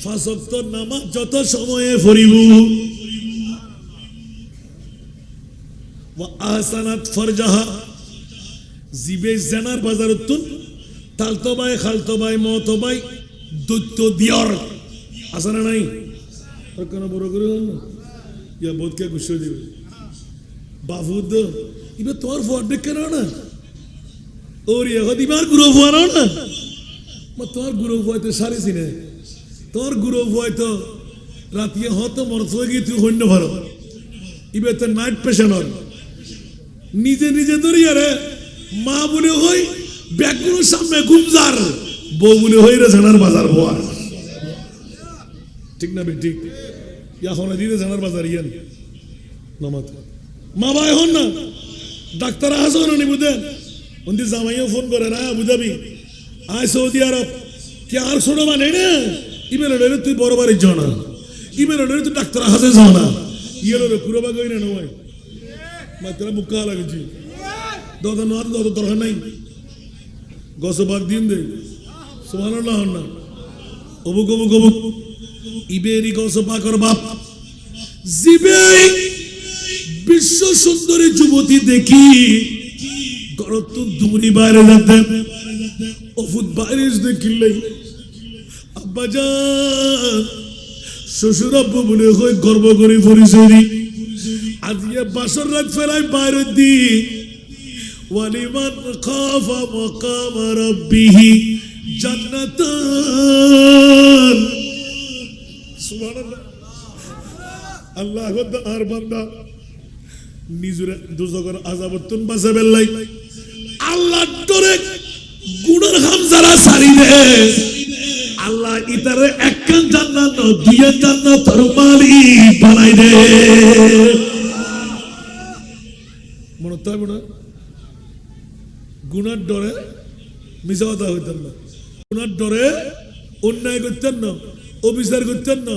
Speaker 1: পাঁচ ওয়াক্ত নামাজ যত সময়ে পড়িব, ওয়া আহসানাত ফারজাহা, জিবে জানার বাজারতুন তালতো ভাই খালতো ভাই মতো ভাই দৈত্য দিয়র আছে না নাই? কেন বড় করে না ইয়া বোধকে গুছিয়ে দিবে বাবুদ ইবে তোর ফোয়ার দেখে না ওর ইয়ে দিবার গুরু ফোয়ারও না, তোর গুরু ফোয়াই তো সারি চিনে, তোর গুরু ফোয়াই তো রাতিয়ে হতো মরত গিয়ে তুই হন্য ভালো, ইবে তো নাইট পেশেন্ট নিজে নিজে ধরিয়া রে মা বলে হই ব্যাগগুলোর সামনে গুমজার, বউ বলে হই রে জানার বাজার ভোয়ার, ঠিক না ঠিক? এখন দিতে জানার বাজার ইয়ান নামাতে মা ভাই হন না ডাক্তার আসো না বুঝেন উনি জামাইও ফোন করে না বুঝাবি আয় সৌদি আরব কে আর শোনো মানে না ইমেল তুই বড় বাড়ির যাও না, ইমেল তুই ডাক্তার হাসে যাও না, ইয়ের পুরো বাগ না নয় মাত্রা মুখা লাগেছি দাদা না দাদা দরকার নাই গছ বাগ দিন দে সুবহানাল্লাহ হন না অবুক অবুক অবুক ইবেরি গছ পাকর বাপ জিবে বিশ্ব সুন্দরী যুবতী দেখি গরত দুমরি বাইরে যাতে ওফুত বাইরে দেখিলেই আব্বাজান শ্বশুর আব্বু বলে হয়ে গর্ব করে পরিচয় দি আজকে বাসর রাত ফেরাই বাইরে দি ওয়ালিমান খাফা মাকাম রাব্বিহি জান্নাতান সুবহানাল্লাহ আল্লাহ আর বান্দা নিজুরে দুজগর আযাবতুন বাসাবেলাই আল্লাহ ডরে গুনার হাম যারা সারি দে আল্লাহ ইতারে একখান জান্নাত দুইয়া জান্নাত তোর মালিক বানাই দে মনে তাই মনে গুনার ডরে মিছা কথা হইতেন না, গুনার ডরে অন্যায় করতেন না, অবিচার করতেন না,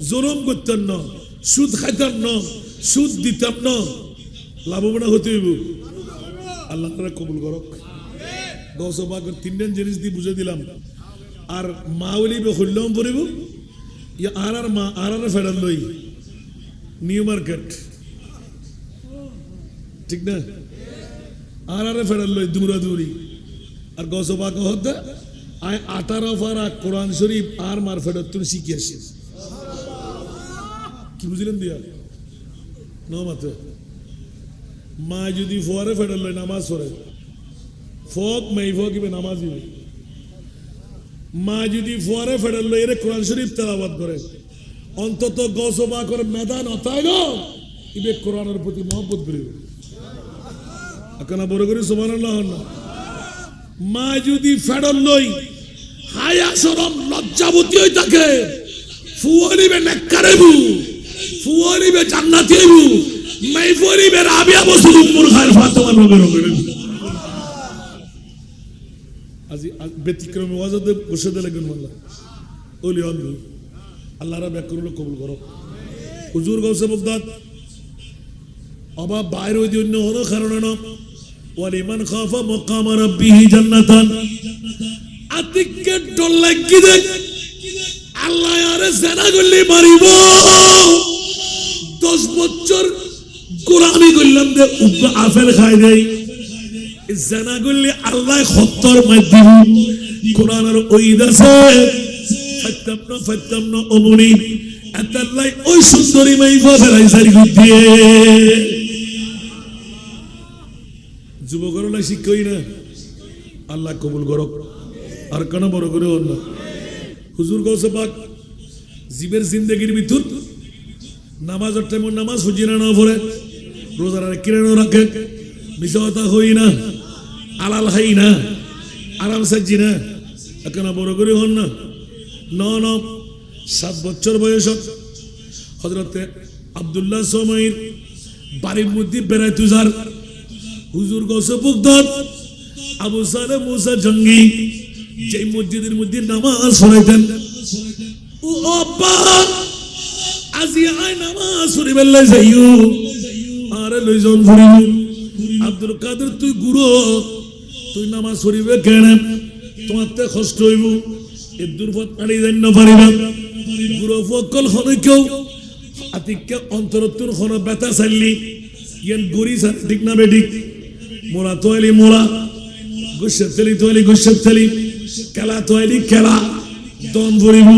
Speaker 1: জুলুম করতেন না, সুদ খাইতাম না, সুদ দিতাম না, লাভবান হতে হইব। আল্লাহ তাআলা কবুল করক। গৌস পাকের তিনজন জিনিস দিয়ে বুঝে দিলাম। আর মা বলিবে হইলাম পড়িব ইয়া আর মা আর ফেডার লই নিউ মার্কেট, ঠিক না? আর ফেডার লই দুমরা দুরি আর গৌস পাক হতে আয় 18 পারা কোরআন শরীফ আর মার ফেডার তুমি শিখে আসিস। কি বুঝলেন দিয়া না মাত্র মা যদি ফোয়ারে ফেডার লই নামাজ পড়ে ফক মাই ফক ইবে নামাজ দিবে, মা যদি ফোয়ারে ফেডার লই এর কোরআন শরীফ তেলাওয়াত করে অন্তত গৌস পাকের মেদান অতায় গো ইবে কোরআনের প্রতি মহব্বত করিবে। আকানা বড় করে সুবহানাল্লাহ না। মা যদি ফেডার লই হায়া শরম লজ্জাবতী হই থাকে ফুয়ারিবে নেককারেবু ফুয়ারিবে জান্নাতিবু মাই ফুয়ারিবে রাবিয়া বসুল উম্মুল খায়র ফাতেমা নবীর করে আজি ব্যতিক্রমে ওয়াজতে বসে দিলে গুণ আল্লাহ ওলি আল্লাহ আল্লাহ রাব্বা করুল কবুল করো। হুজুর গৌসে বাগদাদ অবা বাইর হই অন্য হলো কারণে না ওয়ালিমান খাফা মাকাম রাব্বিহি জান্নাতান আতিকে ডল লাগি দে আল্লাহ আরে জানা গলি মারিব 10 বছর গোলামি করলাম দে উগা আফেল খাই দেই জানা গলি আল্লাহ 70 মাই দিব কোরআনের ওইদ আছে ফাত্তাম না ওমনি আতাল্লাই ওই সুন্দরী মাই ফেরাই সারি দিয়ে যুবকরা শিক্ষই না আল্লাহ কবুল করক। আর কেন বড় করে হল হুজুর গৌসে পাক জীবের জিন্দগির ভিতর নামাজের টাইম নামাজ হুজিরা না পড়ে রোজা কিরানো রাখে মিছা কথা হই না আলাল হাই না আরাম সাজি না কেন বড় করে হন না ন 7 বছর বয়স হযরতে আব্দুল্লাহ সুমাইর বাড়ির মধ্যে বেড়াই তুজার হুজুর গৌসে বাগদাদ আবু সালেহ মুসা জঙ্গি যে মসজিদের মধ্যে নামাজ পড়াইতেন ও আব্বা আজি আই নামাজ পড়িবেলাই যাইও আরে লইজন ফুরিব আব্দুল কাদের তুই গুরু, তুই নামাজ পড়িবে কেন? তোমার তে কষ্ট হইব, এ দুর্পথ পাড়ি যাইন না পারিবা। গুরু ফকল হনে কেউ আতিককে অন্তরত্বর হন ব্যথা চাইলি ইয়ান গরি ঠিক না বেঠিক? মোরা তোয়ালি মোরা, গুসের তেলি তোয়ালি গুসের তেলি, খেলা তোয়ালি খেলা, দম ভরিব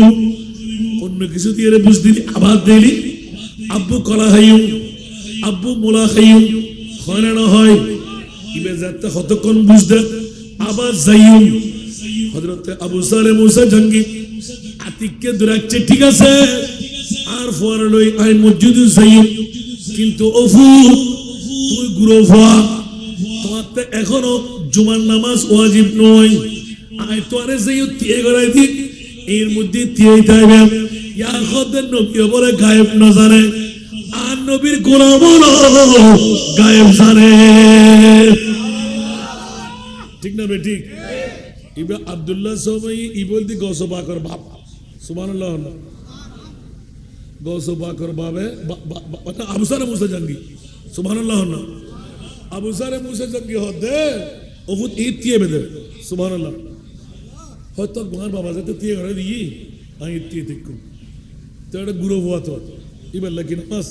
Speaker 1: অন্য কিছু দিয়ে বুঝ দিলি আবার দিলি। আব্বু কলা খাইও, আব্বু মোলা খাইও, হয় না হয় ইবে যাতে কতক্ষণ বুঝতে আবার যাইও। হযরত আবু সালে মুসা জঙ্গি আতিককে দৌড়াচ্ছে, ঠিক আছে আর ফর লই আই মসজিদে যাইও, কিন্তু অফু তুই গুরু হওয়া, তোমার তো এখনো জুমার নামাজ ওয়াজিব নয়। আয় তো আরে যাইও তিয়ে গড়াই দি, এর মধ্যে তিয়েই থাকবে। ইয়া খদের নবী বলে গায়েব না জানে, আর নবীর গোলাম গায়েব জানে, ঠিক না বেঠিক? ইবে আব্দুল্লাহ সবাই ইবল দি গসবাকর বাপ, সুবহানাল্লাহ, গসবাকর বাবে আবু সারে মুসা জঙ্গি, সুবহানাল্লাহ, আবু সারে মুসা জঙ্গি হতে ওহুদ ঈদ তিয়ে বেদে, সুবহানাল্লাহ। হয়তো তোমার বাবা যাতে তিয়ে করে দিই আমি ঈদ তিয়ে দেখুন তো একটা গুরু হওয়া তো ইবার লাগি নামাজ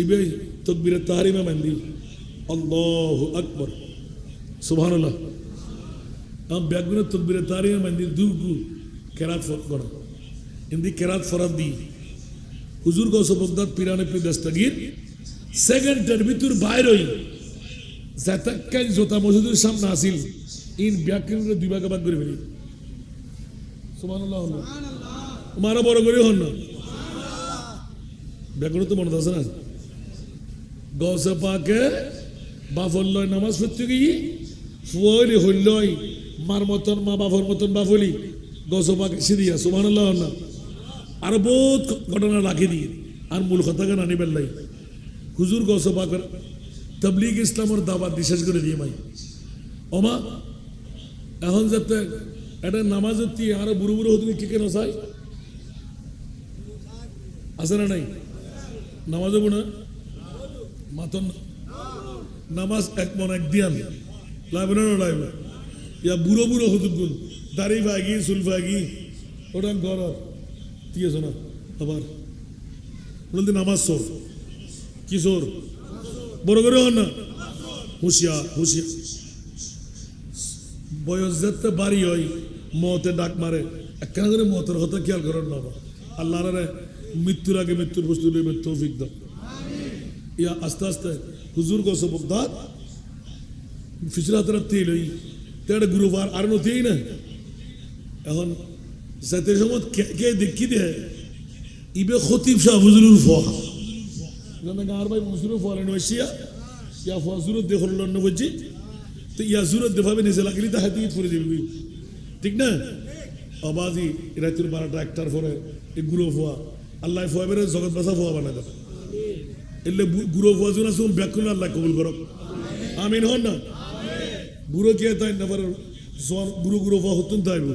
Speaker 1: ইবে তকবীরে তাহরিমা মানদি আল্লাহু আকবার, সুবহানাল্লাহ। am beaguna tokbire tariya mandi dugu kerat fot kora indi kerat farad di huzur go sobogdat pirane pe dastagir second ter bitur bairoi zatakkan jota mosjidur samne asil in beaguna duiba ka bag kore feli, subhanallah, subhanallah, mara boro kore hon na beaguna to mone আছে না গসে পাকে বাফল্লয় নামাজ পড়তে গিয়ে ফুয়ালি হইলয় মার মতন মা বাবার মতন বাফলি গসে পাকে সিদিয়া, সুবহানাল্লাহ, না আর বহুত ঘটনা রাখি দিয়ে আর মূল কথাকে নানি বেল্লাই হুজুর গসে পাকের তাবলীগ ইসলামের দাওয়াত বিশেষ করে দিয়ে মাই ওমা এখন যাতে এটা নামাজের দিয়ে আরো বুড়ো বুড়ো হতে কি কেন চাই আছে না নাই? নামাজ হবো না মাতন নামাজ এক মন এক দিয়ান লাইবে না লাইবে ইয়া বুড়ো বুড়ো হতুকুল দাড়ি ভাগি চুল ভাগি ওটা ঘর দিয়েছ না আবার বলতে নামাজ চোর কি চোর বড় করে হন না হুশিয়া হুশিয়া বয়স যেতে বাড়ি হয় মতে ডাক মারে একখানা করে মতের কথা খেয়াল করেন না আল্লাহ মৃত্যুর আগে মৃত্যুর বস্তু নেবে তৌফিক দাও। ইয়া আস্তে আস্তে হুজুর গো বগদাদ ফিসরাতের তেল হই তেড়ে গুরুবার আর নতেই না এখন সাথে সময় কে দেখি দে ইবে খতিব শাহ হুজুরুর ফোয়া জানা গার ভাই হুজুরুর ফোয়া নয়সিয়া ইয়া ফজুরুর দেখল না বুঝি তো ইয়া জুরুর দেভাবে নিজে লাগলি তা হাতে পড়ে দিবি, ঠিক না? আবাজি রাতুর 12টা 1টার পরে এই গুরু ফোয়া আল্লাহ ফোয়া বেরে জগৎ বাসা ফোয়া বানায় দেবে এলে গুরু ফজুন আসুন ব্যাকুল আল্লাহ কবুল করো, আমিন হন না? বুড়ো কে তাই না পারে গুরু গুরু ফা হতুন তাইব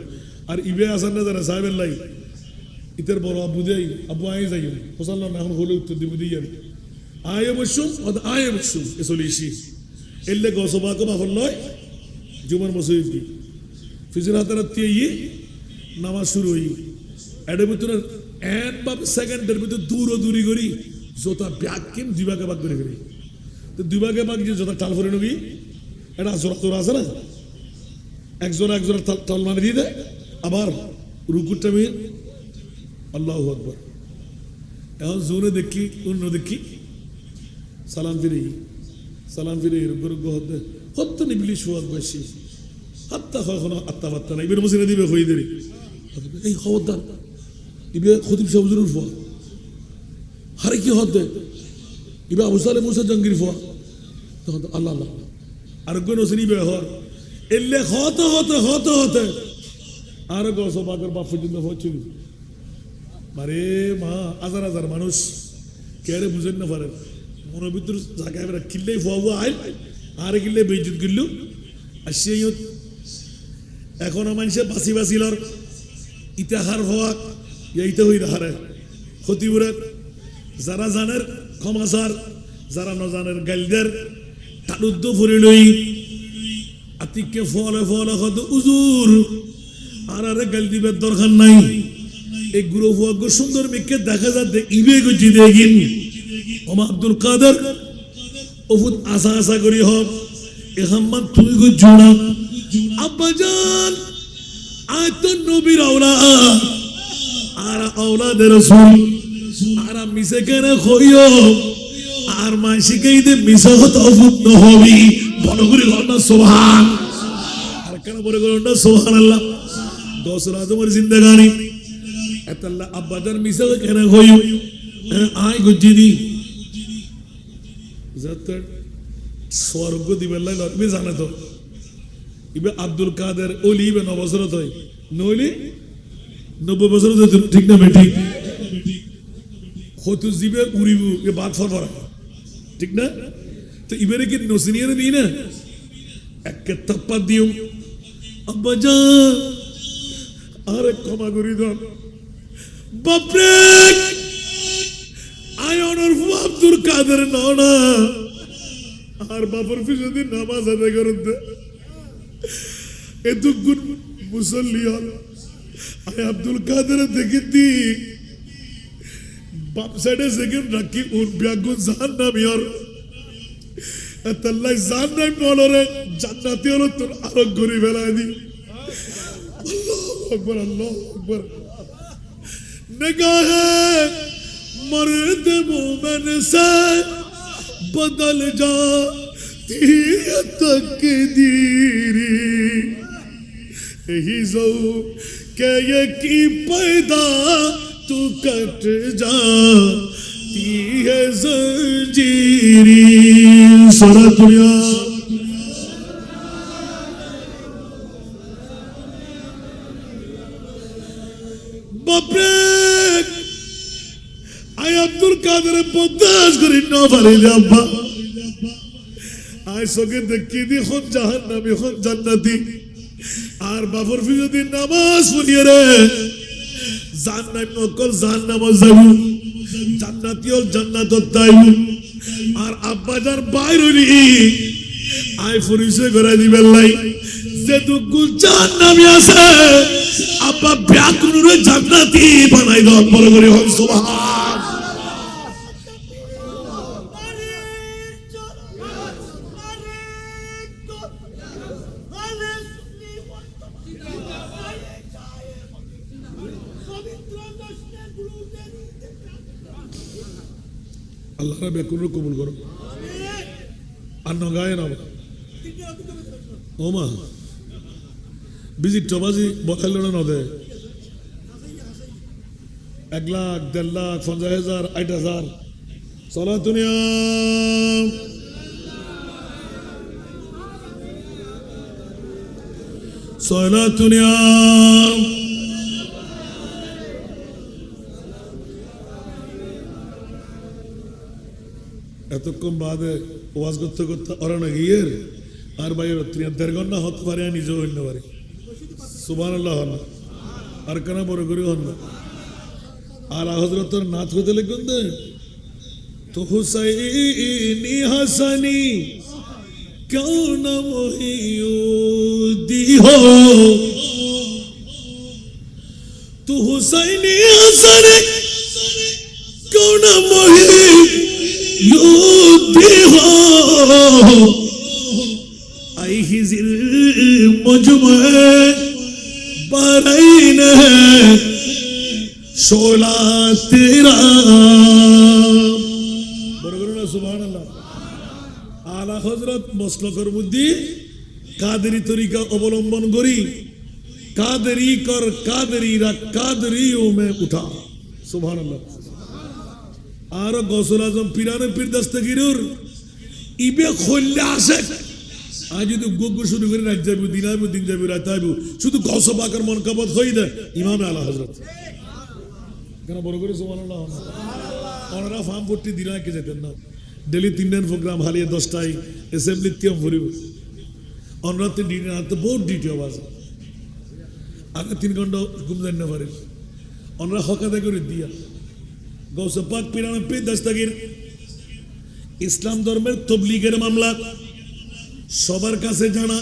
Speaker 1: আর ইবে আসান না যারা সাহেবের লাই ইতের বড় আব্বু দেই আব্বু আয় যাই হোসাল্লাহ না এখন হলে উত্তর দিব দিয়ে আয় বসুম আয় বসুম এ চলিছি এলে গসবাকে বাফল লয় জুমার মসজিদ কি ফিজর হাতার দিয়ে নামাজ শুরু হই এটার ভিতরে এক বা সেকেন্ডের ভিতরে দূর দূরি করি জোতা ব্যাগ কিম দুই ভাগে ভাগ করে ফেলি তো দুই ভাগে ভাগ যে জোতা টাল ফেরে নবি এটা জোরা তোরা আছে না একজোড়া একজোড়া টাল মানে দিয়ে দেয় আবার রুকুরটা মেয়ে আল্লাহু আকবার এখন জোরে দেখি অন্য দেখি সালাম ফিরে রুকু রুকু হতে হত্য নিবলি শোয়াক বসি হাত্তা কখনো আত্মা বাত্তা না ইবের মসজিদে দিবে হয়ে দেরি এই খবরদার ইবে খতিব সাহেব হুজুরের ফোয়া হারে কি হতে ইবে আবু সালে মুসা জঙ্গির ফোয়া তখন আল্লাহ আল্লাহ আর কোন শ্রী বেহর এলে হতে হতে হতে হতে আর গসবাগর বাপ পর্যন্ত হচ্ছিল মারে মা হাজার হাজার মানুষ কেড়ে বুঝেন না পারেন মনের ভিতর জায়গায় কিনলে ফোয়া আইল আর কিনলে বেইজুত গিল্লু আর সেই এখন মানুষে বাঁচি বাঁচিলর ইতিহার হওয়া ইতে হই হারে ক্ষতিপুরের যারা জানের ক্ষমাচার যারা নজানের গাইলদের তালুদ্দ ফুরি লই আতিককে ফলে ফলে কত উজুর আর আরে গাল দিবার দরকার নাই এই গুরু ফুয়াগ সুন্দর মেয়েকে দেখা যাচ্ছে ইবে গুজি দেখিন ওমা আব্দুল কাদের ওফুত আশা আশা করি হব এহাম্মদ তুই গো জোড়া আব্বাজান আয় তো নবীর আওলাদ আর আওলাদের রাসূল আর মিছে কেন কইও আর মা শিখাই দে মিছা হতো অফুত নহবি বড় করে না সুবহান আর কেন বড় করে না সুবহানাল্লাহ দোসর আজমের জিন্দেগানি এতাল্লাহ আব্বাজান মিছা কেন কইও আয় গুজি দি যত স্বর্গ দিবেন লাই লতবে জানে তো ইবে আব্দুল কাদের ওলি ইবে 9 বছর হয় নইলে 90 বছর হতো ঠিক না বেঠিক হতো জিবে উড়িবু এ বাদ ফরফরা ঠিক না তো ইবেরে কি নসিনিয়ারে নি না একে তাপ্পা দিও আব্বা যা আরে ক্ষমা করি দাও বাপরে আয় অনর আব্দুল কাদের না আর বাপর পিছনে নামাজ আদায় করতে এতক্ষণ মুসল্লি হল আয় আব্দুল কাদের দেখি বাপ সাইডে সেকেন্ড রাখি উন ব্যাগুন জাহান্নামী আর এতাল্লাই জাহান্নাম বলরে জান্নাতি হলো তোর আরো ঘুরি ফেলাই দি আল্লাহু আকবার निगाह मर्द मोमिन से बदल जाती है तकदीरी यही जो के ये की पैदा तू कट जाती है जंजीरी सारा दुनिया बापरे আই আব্দুল কাদের বদাস করি না পারি আব্বা আই সকে দেখি দি খন জাহান্নামী খন জান্নাতি আর বাপর যদি নামাজ পড়িয়ে রে জান্নাত নকল জাহান্নাম যাইবু জান্নাতি হল জান্নাত তাইবু আর আব্বা যার বাইর হইলি আই পরিচয় করে দিবেন লাই যে দুগু জাহান্নামী আছে আব্বা ব্যাকুনুরে জান্নাতি বানাই দাও বড় করে হল সুবহান আল্লাহ বেকুনুর কবুল করো আর নগায় না ওমা বিজি টবাজি বখাইল না নদে 1 লাখ 1.5 লাখ 50,000 8,000 চলা দুনিয়া চলা দুনিয়া এতক্ষণ বাদে ওয়াজ করতে করতে ওরা না গিয়ের আর বাইরের 3.5 ঘন্টা হতে পারে নিজেও হইতে পারে সুবহানাল্লাহ হন আর কেন বড় করে হন না আর হযরতের নাচ হতে লিখুন দে তো হুসাইনি হাসানি কেউ না মহিউদ্দি হো তো হুসাইনি হাসানি কেউ না মহিউদ্দি হো आई ही जिल मुझमें बरैन शोला तेरा बरगरुना सुबहानाल्लाह आला हजरत मसलकर बुद्धि कादरी तरीका अवलंबन करी कादरी कर कादरी रा कादरियों में उठा सुबहानाल्लाह आर गौसुल आजम पीराने पीर दस्तगीरुर इबे खोल्ले आसे आज যদি গোগো শুরু করে রাত যাবে দিন আইবো দিন যাবে রাত আইবো শুধু গৌস পাকের মনকাবত হই দে ইমাম আলা হযরত কেন বড় করে সুবহানাল্লাহ ওনারা ফার্ম ভর্তি দিন আইকে যেতেন না ডেলি 3 দিন প্রোগ্রাম হালিয়ে 10টায় অ্যাসেম্বলি তিয়াম ভরিব অনরাতে দিন রাত বহুত ডিউটি আওয়াজ আগে 3 ঘন্টা ঘুম যান না পারে ওনারা হকাদা করে দিয়া গৌস পাক পিরানে পে দস্তগীর ইসলাম ধর্মের তবলিগের মামলা সবার কাছে জানা,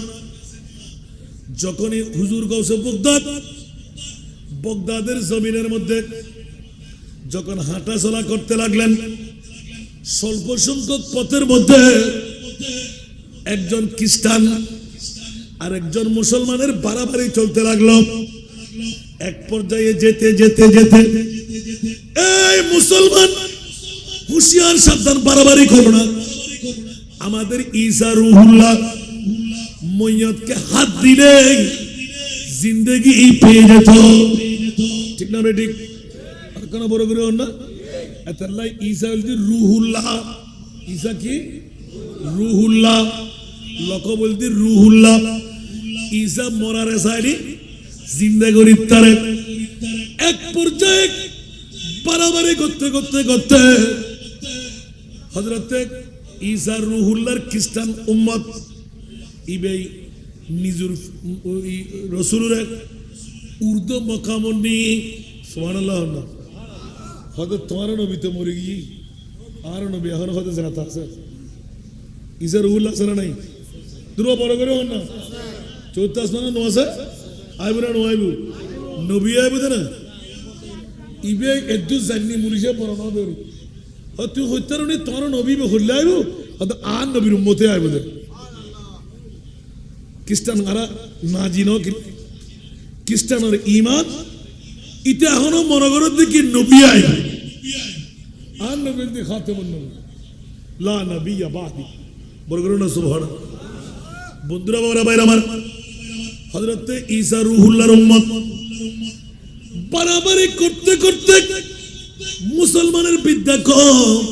Speaker 1: যখনই হুজুর গাউসে বগদাদের জমিনের মধ্যে যখন হাঁটা চলা করতে লাগলেন, স্বল্প সংখ্যক পথের মধ্যে একজন খ্রিস্টান আর একজন মুসলমানের বাড়াবাড়ি চলতে লাগলো। এক পর্যায়ে যেতে যেতে যেতে এই মুসলমান, হুঁশিয়ার, সাবধান, বাড়াবাড়ি করো না। আমাদের ঈসা রুহুল্লাহ মইয়তকে হাত দিলে জিন্দেগি পেয়ে যেত, ঠিক না বেঠিক? আর কোন বড় করে না এতাল্লাই ঈসা বলতে রুহুল্লাহ। ঈসা কি? রুহুল্লাহ। লক বলতে রুহুল্লাহ। ঈসা মরারে সাইডি জিন্দা করি তারে। এক পর্যায়ে বাড়াবাড়ি করতে করতে করতে হযরতে ঈসা রুহুল্লাহর খ্রিস্টান উম্মত ইবেই নিজুর রসুলের উর্দু মকামনি সুবহানাল্লাহ না হয়তো তোমার নবী তো মরে গিয়ে আর নবী এখন হয়তো জানাতে আছে। ঈসা রুহুল্লাহ আছে না নাই? দুটো বড় করে হন না, চৌদ্দ আসমানে নো আছে, আইব না নো আইব, নবী আইব না ইবে এদু জানি মুলিশে পড়ানো বেরু তুই হত্যার উনি তোমার নবী হলে আইব, হয়তো আর নবীর উম্মতে আইব। খ্রিস্টান আরা না জিনো খ্রিস্টানের ইমান ইতে এখনো মনে করো দেখি নবী আইব আর নবীর দিয়ে খাতে মন লা নবী বাদি বড় করো না সুবহান। বন্ধুরা বাবারা ভাইরা আমার, হযরতে ঈসা রুহুল্লাহর উম্মত বাড়াবাড়ি করতে করতে মুসলমানের বিদ্যা কম।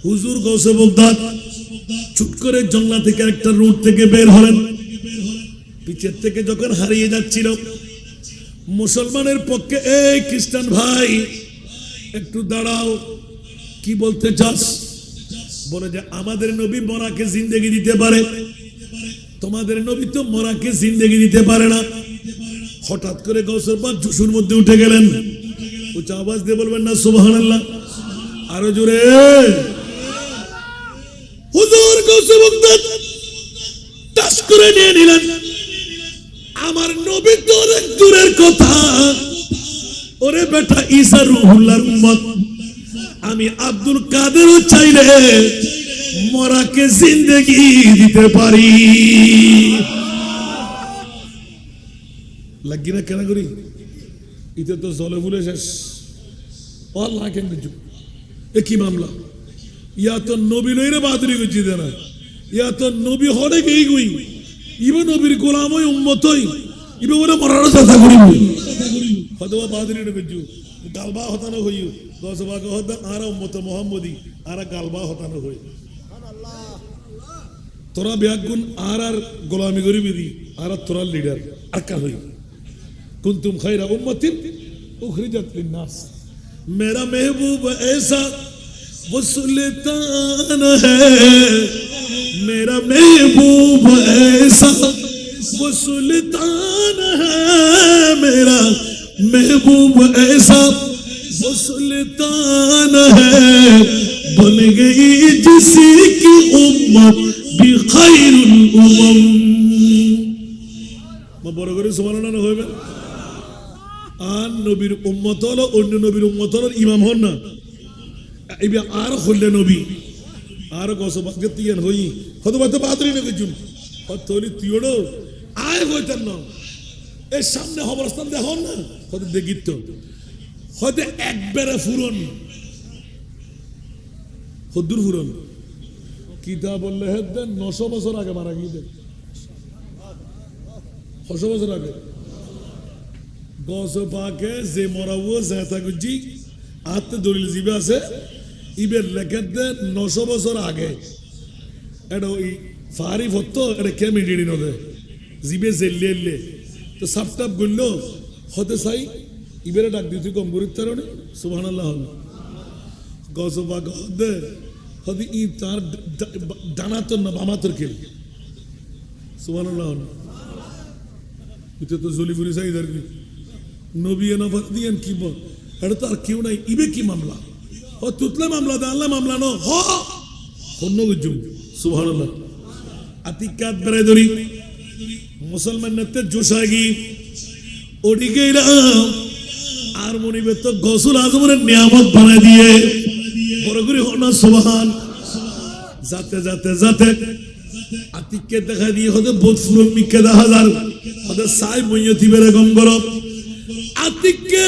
Speaker 1: হুজুর গাউসে বগদাদ চুপ করে জঙ্গলা থেকে একটা রুট থেকে বের হলেন। পিছের থেকে যখন হারিয়ে যাচ্ছিল, মুসলমানের পক্ষে এই খ্রিস্টান ভাই একটু দাঁড়াও, কি বলতে চাস? বলে যে আমাদের নবী মরাকে জিন্দেগি দিতে পারে, তোমাদের নবী তো মরাকে জিন্দেগি দিতে পারে না। হঠাৎ করে গাউসের পাক জুসুর মধ্যে উঠে গেলেন। উচ্চ আওয়াজ দিয়ে বলবেন না সুবহানাল্লাহ? আরো জোরে। হুজুর গাউসে বগদাদ টাস করে নিয়ে নিলেন, আমার নবী তো অনেক দূরের কথা, ওরে বেটা ঈসা রুহুল্লাহর উম্মত, আমি আব্দুল কাদেরও চাইলে মরাকে জিন্দেগি দিতে পারি। লাগি না কেন করি? ইতে তো জলে ফুলে শেষ। আল্লাহ কেন এ কি মামলা? ইয়া তো নবী নইরে বাদরি করছি না, ইয়া তো নবী হরে গেই গই, ইবে নবীর গোলাম হই উম্মত হই, ইবে ওরা মরার চেষ্টা করিব। হয়তো বাদরি নে বেজু গালবা হতানো হই, দশ ভাগ হতা আর উম্মত মুহাম্মদি আর গালবা হতানো হই। তোরা ব্যাগুন আর আর গোলামি করিবি দি আর তোরা লিডার আর কা হই। কুনতুম খায়রা উম্মাতিন উখরিজাত লিন-নাস। मेरा महबूब ऐसा वो सुल्तान है, मेरा महबूब ऐसा वो सुल्तान है, मेरा महबूब ऐसा वो सुल्तान है, बन गई जिसी की उम्मत भी खैरुल उम्म। मैं बड़ा करे सुभानाल्लाह ना होइबे। আর নবীর উম্মত হলো অন্য নবীর উম্মত হলো ইমাম হন না, এবে আর হলে নবী আর গসবাকে তিয়ান হই হয়তো হয়তো বাদরি না কিছু হয়তো তুইও আয় হইতেন না এর সামনে অবস্থান দেখুন না, হয়তো দেখিত হয়তো একবারে ফুরন হদ্দুর ফুরন কিতা বললে হেদেন 900 বছর আগে মারা গিয়ে 900 বছর আগে গসো পাকে যে মরাবো জেতা গুজি আতে দলিল জিবে আছে ইবের লেখের দেন 900 বছর আগে। এটা ওই ফারি হতো এটা কে মিডিয়ে নদে জিবে জেললে তো সাপটাপ গুললো হতে চাই ইবেরে ডাক দিতে কম গুরুত্ব রে সুবহানাল্লাহ। গসো পাক হদে হদি ই তার ডানা তো না বামা তোর কে সুবহানাল্লাহ। এটা তো জলিফুরি চাই দরকি নবী নবত দিয়েন কি বল এটা তো আর কেউ নাই ইবে কি মামলা ও তুতলে মামলা দে আল্লাহ মামলা ন হ অন্য গুজুম সুবহানাল্লাহ। আতিকাত বেড়ে ধরি মুসলমান নেতে জোশাগি ওডি গেলাম আর মনিবে তো গসুল আজমের নিয়ামত বানাই দিয়ে বড় করে হনা সুবহান যাতে যাতে যাতে আতিককে দেখা দিয়ে হতে বোধফুরম মিকে দেখা যার হতে সাই মইয়তি বেড়ে গম গরব আতিককে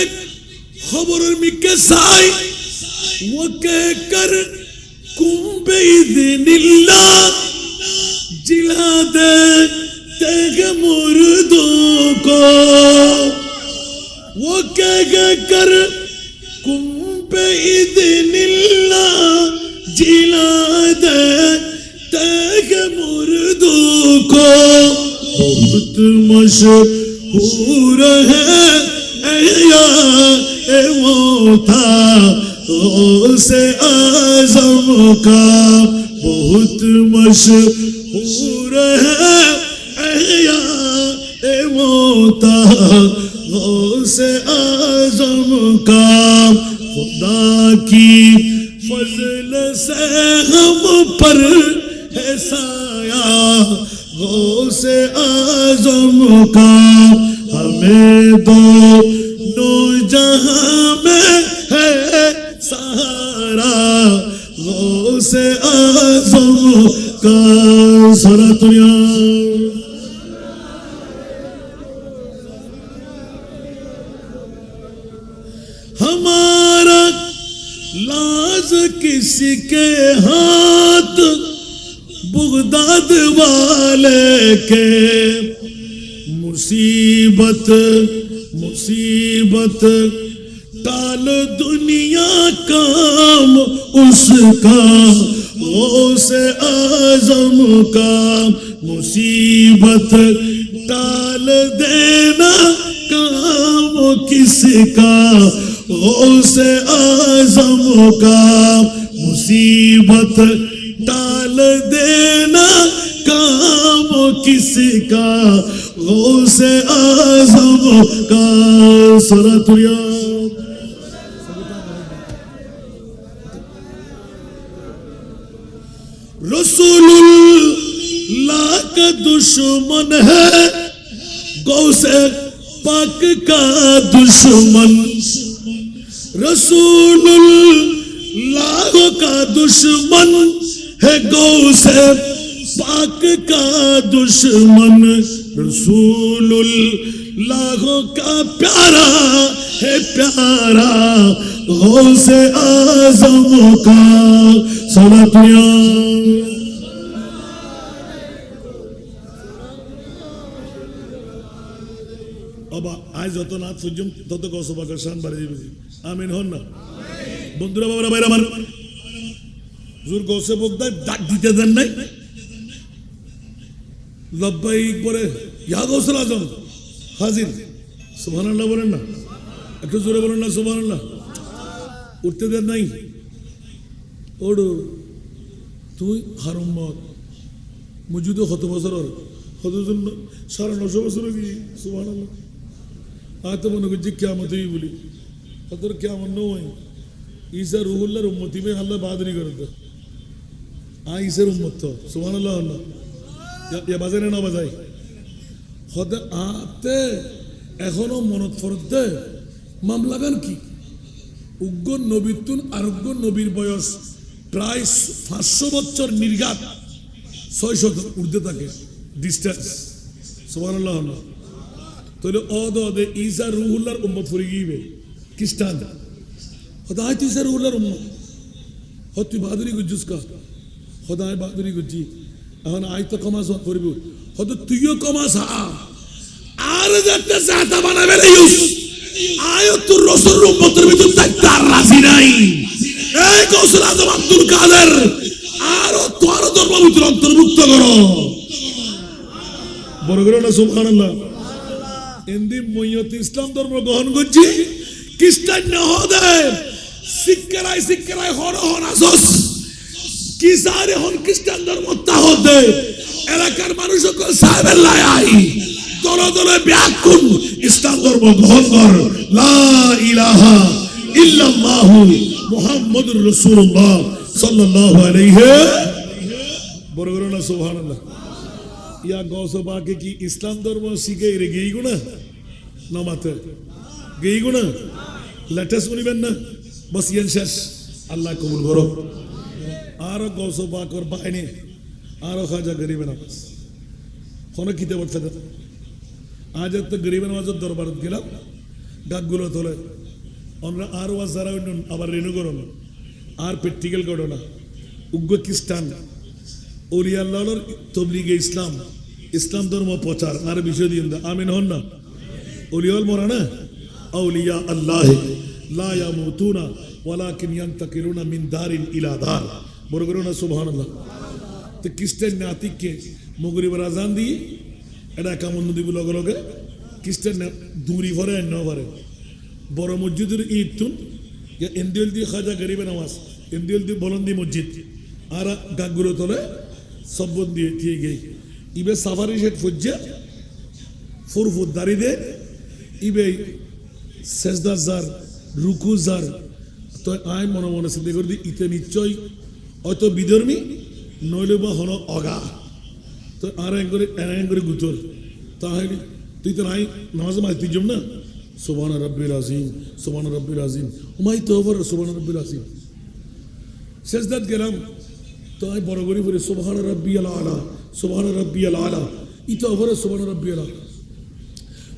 Speaker 1: খবরের মিকে সাই ওকে কর কুম্বে ইদিনিল্লাহ जिला दे तेग मुर्दों को वो क्या कर कुंपे इदनिल्ला जिला दे तेग मुर्दों को बहुत मशहूर है या ए मोता से आज़म का बहुत मशहूर है या ए मोता से आज़म का खुदा की फजल से हम पर है साया से आज़म का हमें दोनों जहां में है सहारा से आज़म का सरातुनिया हमारा लाज किसी के हाथ बगदाद वाले के मुसीबत मुसीबत टाल दुनिया काम उसका से आज़म का मुसीबत टाल देना काम किसका से आज़म का मुसीबत टाल देना काम किसका से आज़म का सरातुनिया रसूलुल्लाह का दुश्मन है गौसे पाक का दुश्मन रसूलुल्लाह का दुश्मन है गौसे पाक का दुश्मन रसूलुल्लाह का प्यारा है प्यारा गौसे आज़म का सलातुनिया বাবা আজ যত নাচ সুজম তত গসবাকের শান বাড়ি দিবে আমিন হন না বন্ধুরা বাবারা ভাইরা আমার হুজুর গৌসে বগদাদ ডাক দিতে দেন নাই লব্বাইক বলে ইয়া গৌসুল আজম হাজির সুবহানাল্লাহ বলেন না একটু জোরে বলেন না সুবহানাল্লাহ উঠতে দেন নাই ওড়ো তুই হারম্মত মজুদে কত বছর কত 950 বছর কি সুবহানাল্লাহ আতে মনে করছি কিয়ামতই বলি কতর কিয়ামত নয় ঈসা রুহুল্লাহর উম্মতি মে আল্লাহ বাদরি করে তো ঈসার উম্মত তো সুবহানাল্লাহ না ইয়া বাজে না বাজাই হতে আতে এখনো মনত ফরতে মামলাগান কি উগ্র নবীতুন আরোগ্য নবীর বয়স প্রায় 500 বছর নির্ঘাত 600 ঊর্ধ্বে থাকে ডিস্টেন্স সুবহানাল্লাহ না তাহলে অদে ঈসা রুহুল্লাহর উম্মত ফুরি গিয়ে খ্রিস্টান খোদায় ঈসা রুহুল্লাহর উম্মত হতি বাদরি গুজুস কা খোদায় বাদরি গুজি এখন আই তো কমাস করিব হত তুইও কমাস আর যাতে জাতা বানাবে রে ইউস আয় তোর রাসূল উম্মতের ভিতর থাকতে আর রাজি নাই এই গৌসুল আজম আব্দুল কাদের আর তোর ধর্ম ভিতর অন্তর্ভুক্ত করো বড় করে না সুবহানাল্লাহ এন্দি মইয়ত ইসলাম ধর্ম গ্রহণ করছি খ্রিস্টান না হদে শিক্ষারাই হর আসস কি সারে হন খ্রিস্টান ধর্ম তা হদে এলাকার মানুষ সকল সাহেবের লাই দলে দলে ব্যাকুল ইসলাম ধর্ম গ্রহণ কর লা ইলাহা ইল্লাল্লাহ মুহাম্মাদুর রাসূলুল্লাহ সাল্লাল্লাহু আলাইহি বড় করে না সুবহানাল্লাহ ইয়া গৌসবাকে কি ইসলাম ধর্ম শিখে রে গেই গুণা নামাতে গেই গুণা লেটেস্ট শুনিবেন না বস ইয়ান শেষ আল্লাহ কবুল করো আরো গৌসবাকর বাহিনী আরো খাজা গরিবে নামাজ কোনো কিতে বলতে আজ তো গরিবে নামাজের দরবারত গেলাম ডাকগুলো তোলে আমরা আর ওয়াজ যারা আবার রেনু করো না আর প্র্যাকটিক্যাল করো না উগ্র খ্রিস্টান ওলিয়া আল্লাহর তবলিগে ইসলাম ইসলাম ধর্ম প্রচার আর বিষয় দিন আমিন হন না ওলিয়াল মরা না আউলিয়া আল্লাহ লা ইয়ামুতুনা ওয়ালাকিন ইয়ান্তাকিলুনা মিন দারিন ইলা দার বড় করো না সুবহানাল্লাহ তো খ্রিস্টান নাতিককে মগরিবের আজান দিয়ে এটা কেমন দিব লগে লগে খ্রিস্টান দূরি ভরে ন ভরে বড় মসজিদের ঈদ তুন এন্ডিল দিয়ে খাজা গরিবে নামাজ এন্ডিল দিয়ে বলন্দি মসজিদ আর গাগুলো তোলে সব্বন দিয়ে দিয়ে গেই ইবে সাফারি সেট ফুজ্জা ফুরফুর দাড়ি দে ইবে সেজদার জার রুকু জার তো আয় মনে মনে চিন্তা করে দি ইতে নিশ্চয় হয়তো বিধর্মী নইলে বা হন অগা তো আর করে গুতর তাহলে তুই তো নাই নামাজ মাঝ তুই জম না সুবহান রাব্বিল আযীম সুবহান রাব্বিল আযীম উমাই তো ওভার সুবহান রাব্বিল আযীম সেজদাত গেলাম তো আমি বড় করি বলি সুবহান রাব্বিয়াল আলা সুবহান রাব্বিয়াল আলা ইতো ওভার সুবহান রাব্বিয়াল আলা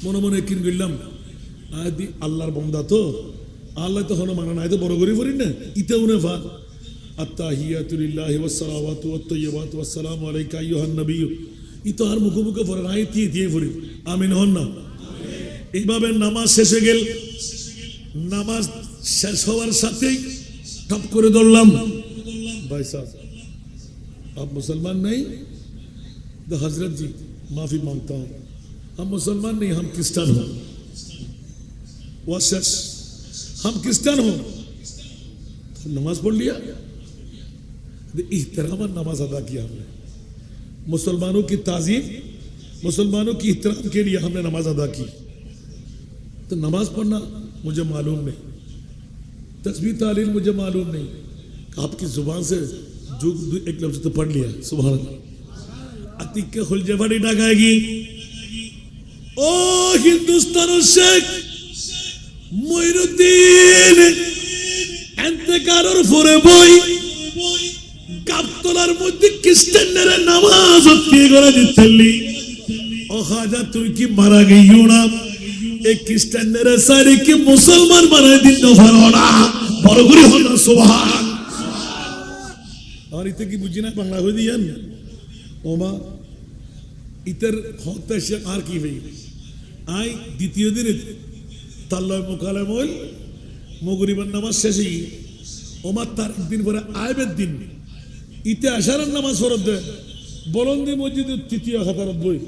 Speaker 1: মনে মনে কিন গেলাম আদি আল্লাহর বান্দা তো আল্লাহ তো হনো মানা নাই তো বড় করি বলি না ইতে উনে ফা আত্তাহিয়াতু লিল্লাহি ওয়াস সালাওয়াতু ওয়াত তাইয়্যিবাতু ওয়াস সালামু আলাইকা আইয়ুহান নাবিয়্যু ইতো আর মুখে মুখে পড়ে নাই দিয়ে পড়ি আমিন হন না এইভাবে নামাজ শেষ হয়ে গেল নামাজ শেষ হওয়ার সাথেই টপ করে ধরলাম ভাই সাহেব आप मुसलमान नहीं तो हजरत जी माफी मांगता हूं हम मुसलमान नहीं हम क्रिश्चियन हो वह हम क्रिश्चियन हो तो नमाज पढ़ लिया इहतराम नमाज अदा किया हमने मुसलमानों की ताजीम मुसलमानों की इहतराम के लिए हमने नमाज अदा की तो नमाज पढ़ना मुझे मालूम नहीं तस्बीह तालील मुझे मालूम नहीं आपकी जुबान से जो एक लफ्ज तो पढ़ लिया सुभान अल्लाह अतीक के खुलजे बड़ी डागाएगी ओ हिंदुस्तान शेख মঈনুদ্দিন এন্তেকারের পরে বই গাবতলার মধ্যে খ্রিস্টানদের নামাজ কি করে দিতেলি ও খাজা তুই কি মারা গইও না এই খ্রিস্টানদের সারি কি মুসলমান বানাই দিন পারো না বড় করে হলো সুবহান আর ইতে কি বুঝি না বাংলা হই দিয়েন ওমা ইতর হতে সে আর কি ভাই আই দ্বিতীয় দিনে তাল্লাহ মুকালাম হল মগরিবের নামাজ শেষই ওমার তার একদিন পরে আইবের দিন ইতে আশারের নামাজ ফরত দেয় বলন্দি মসজিদের তৃতীয় খাতারত বই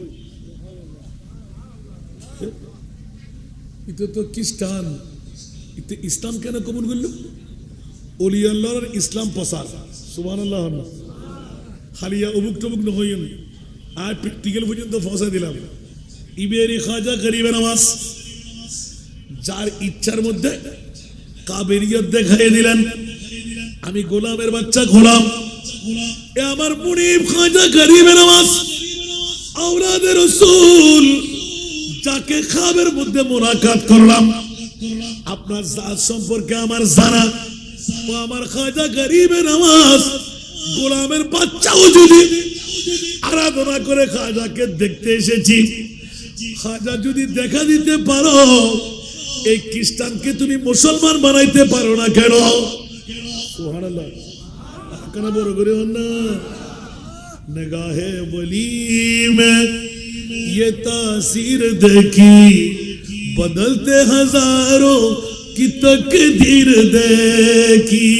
Speaker 1: ইতে তো খ্রিস্টান ইতে ইসলাম কেন কবুল করল ওলি আল্লাহর ইসলাম প্রচার সুবহানাল্লাহ খালিয়া অবুক টবুক নহইন আর প্র্যাকটিক্যাল পর্যন্ত পৌঁছা দিলাম ইবেরি খাজা গরিবে নামাজ যার ইচ্ছার মধ্যে কাবেরিয়ত দেখাই দিলেন আমি গোলামের বাচ্চা গোলাম এ আমার মুনিব খাজা গরিবে নামাজ আওলাদে রাসূল যাকে খাবের মধ্যে মুলাকাত করলাম আপনার জাত সম্পর্কে আমার জানা ও আমার খাজা গরিবে নামাজ গোলামের বাচ্চাও যদি আরাধনা করে খাজাকে দেখতে এসেছি খাজা যদি দেখা দিতে পারো এই খ্রিস্টানকে তুমি মুসলমান বানাইতে পারো না কেন সুবহানাল্লাহ কেন বড় করে হন না निगाहे वली में ये तासीर देखी बदलते हजारों की तकदीर देखी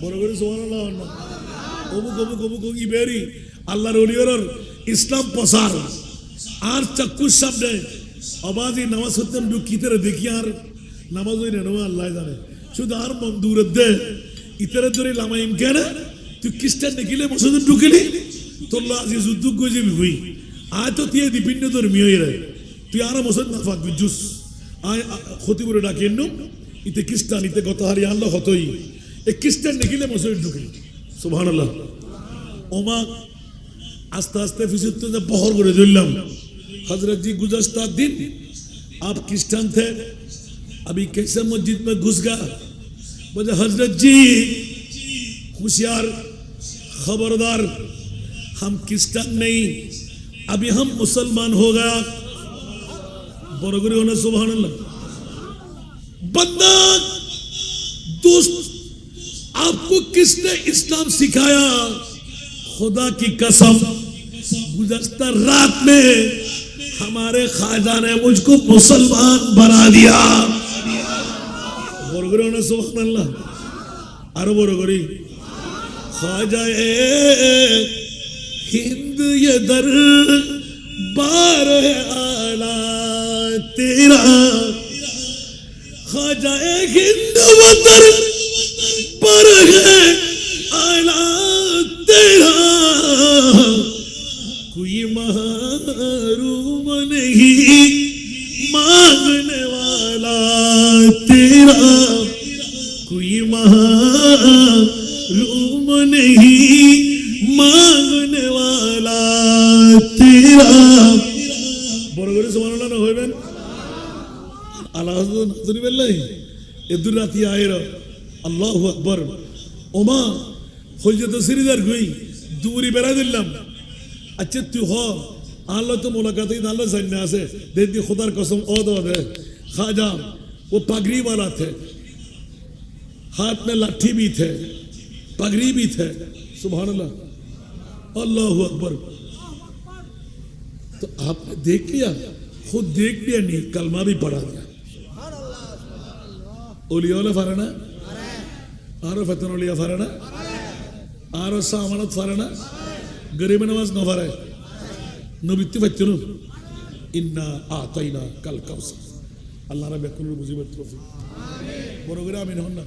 Speaker 1: বড় করে সুবহানাল্লাহ কবু কবু কবু কবু ইবেরি আল্লাহর ওলিয়র ইসলাম প্রচার আর চাক্ষুর সামনে আবাজি নামাজ হতেন ঢুকিতে দেখি আর নামাজ হই না আল্লাহ জানে শুধু আর মন দূরে দে ইতরে ধরে লামাইম কেন তুই খ্রিস্টান দেখিলে মসজিদে ঢুকিলি তোর আজি যুদ্ধ করে যাবি হই আয় তো তুই বিভিন্ন ধর্মীয় রে তুই আর মসজিদ না ফাঁকবি জুস আয় ক্ষতি করে ডাকেন নো ইতে খ্রিস্টান ইতে গত হারি আল্লাহ হতই এই খ্রিস্টান দেখিলে মসজিদে ঢুকিলি সুবহানাল্লাহ ওমা आस्ते आस्ते फिसुत्ते से पहर करे धरलाम हजरत जी गुज़श्ता दिन आप क्रिश्चियन थे अभी कैसे मस्जिद में घुस गया बोले हजरत जी होशियार खबरदार हम क्रिश्चियन नहीं अभी हम मुसलमान हो गया बरोगरी होने सुभान अल्लाह बंदा दोस्त आपको किसने इस्लाम सिखाया खुदा की कसम गुज़श्ता रात में हमारे ख्वाजा ने मुझको मुसलमान बना दिया बरोगरी होने सुभान अल्लाह अरे बरोगरी ख्वाजा हिंद ये दर बार आला तेरा ख्वाजा हिंद वो दर पर है आला तेरा कोई महरूम नहीं मांगने वाला तेरा कोई महरूम नहीं मांगने वाला तेरा बरोबरी सुभान ना होइबेन আল্লাহ নাজরি বিল্লাহ এদুর রাতি আয়ের আল্লাহু আকবার ওমা হইজত সিরিদার গই দুরি বেরা দিলাম আচ্ছা তুই হ আল্লাহ তো মুলাকাত ই আল্লাহ জান্না আছে দেদি খোদার কসম ও দে খাজা वो पगड़ी वाला थे हाथ में लाठी भी थे पगड़ी भी थे सुभान अल्लाह अल्लाहु अकबर तो आपने देख लिया खुद देख लिया नहीं कलमा भी पढ़ा दिया ओलिया फाराना आरो फतन ओलिया फाराना आरो सामानत फाराना गरीब नवाज न फाराय नबित्ति फतनु इन्ना आतैना कल कौसर अल्लाह रब्बुल बुझिबत तौफीक आमीन बरोगरा आमीन होना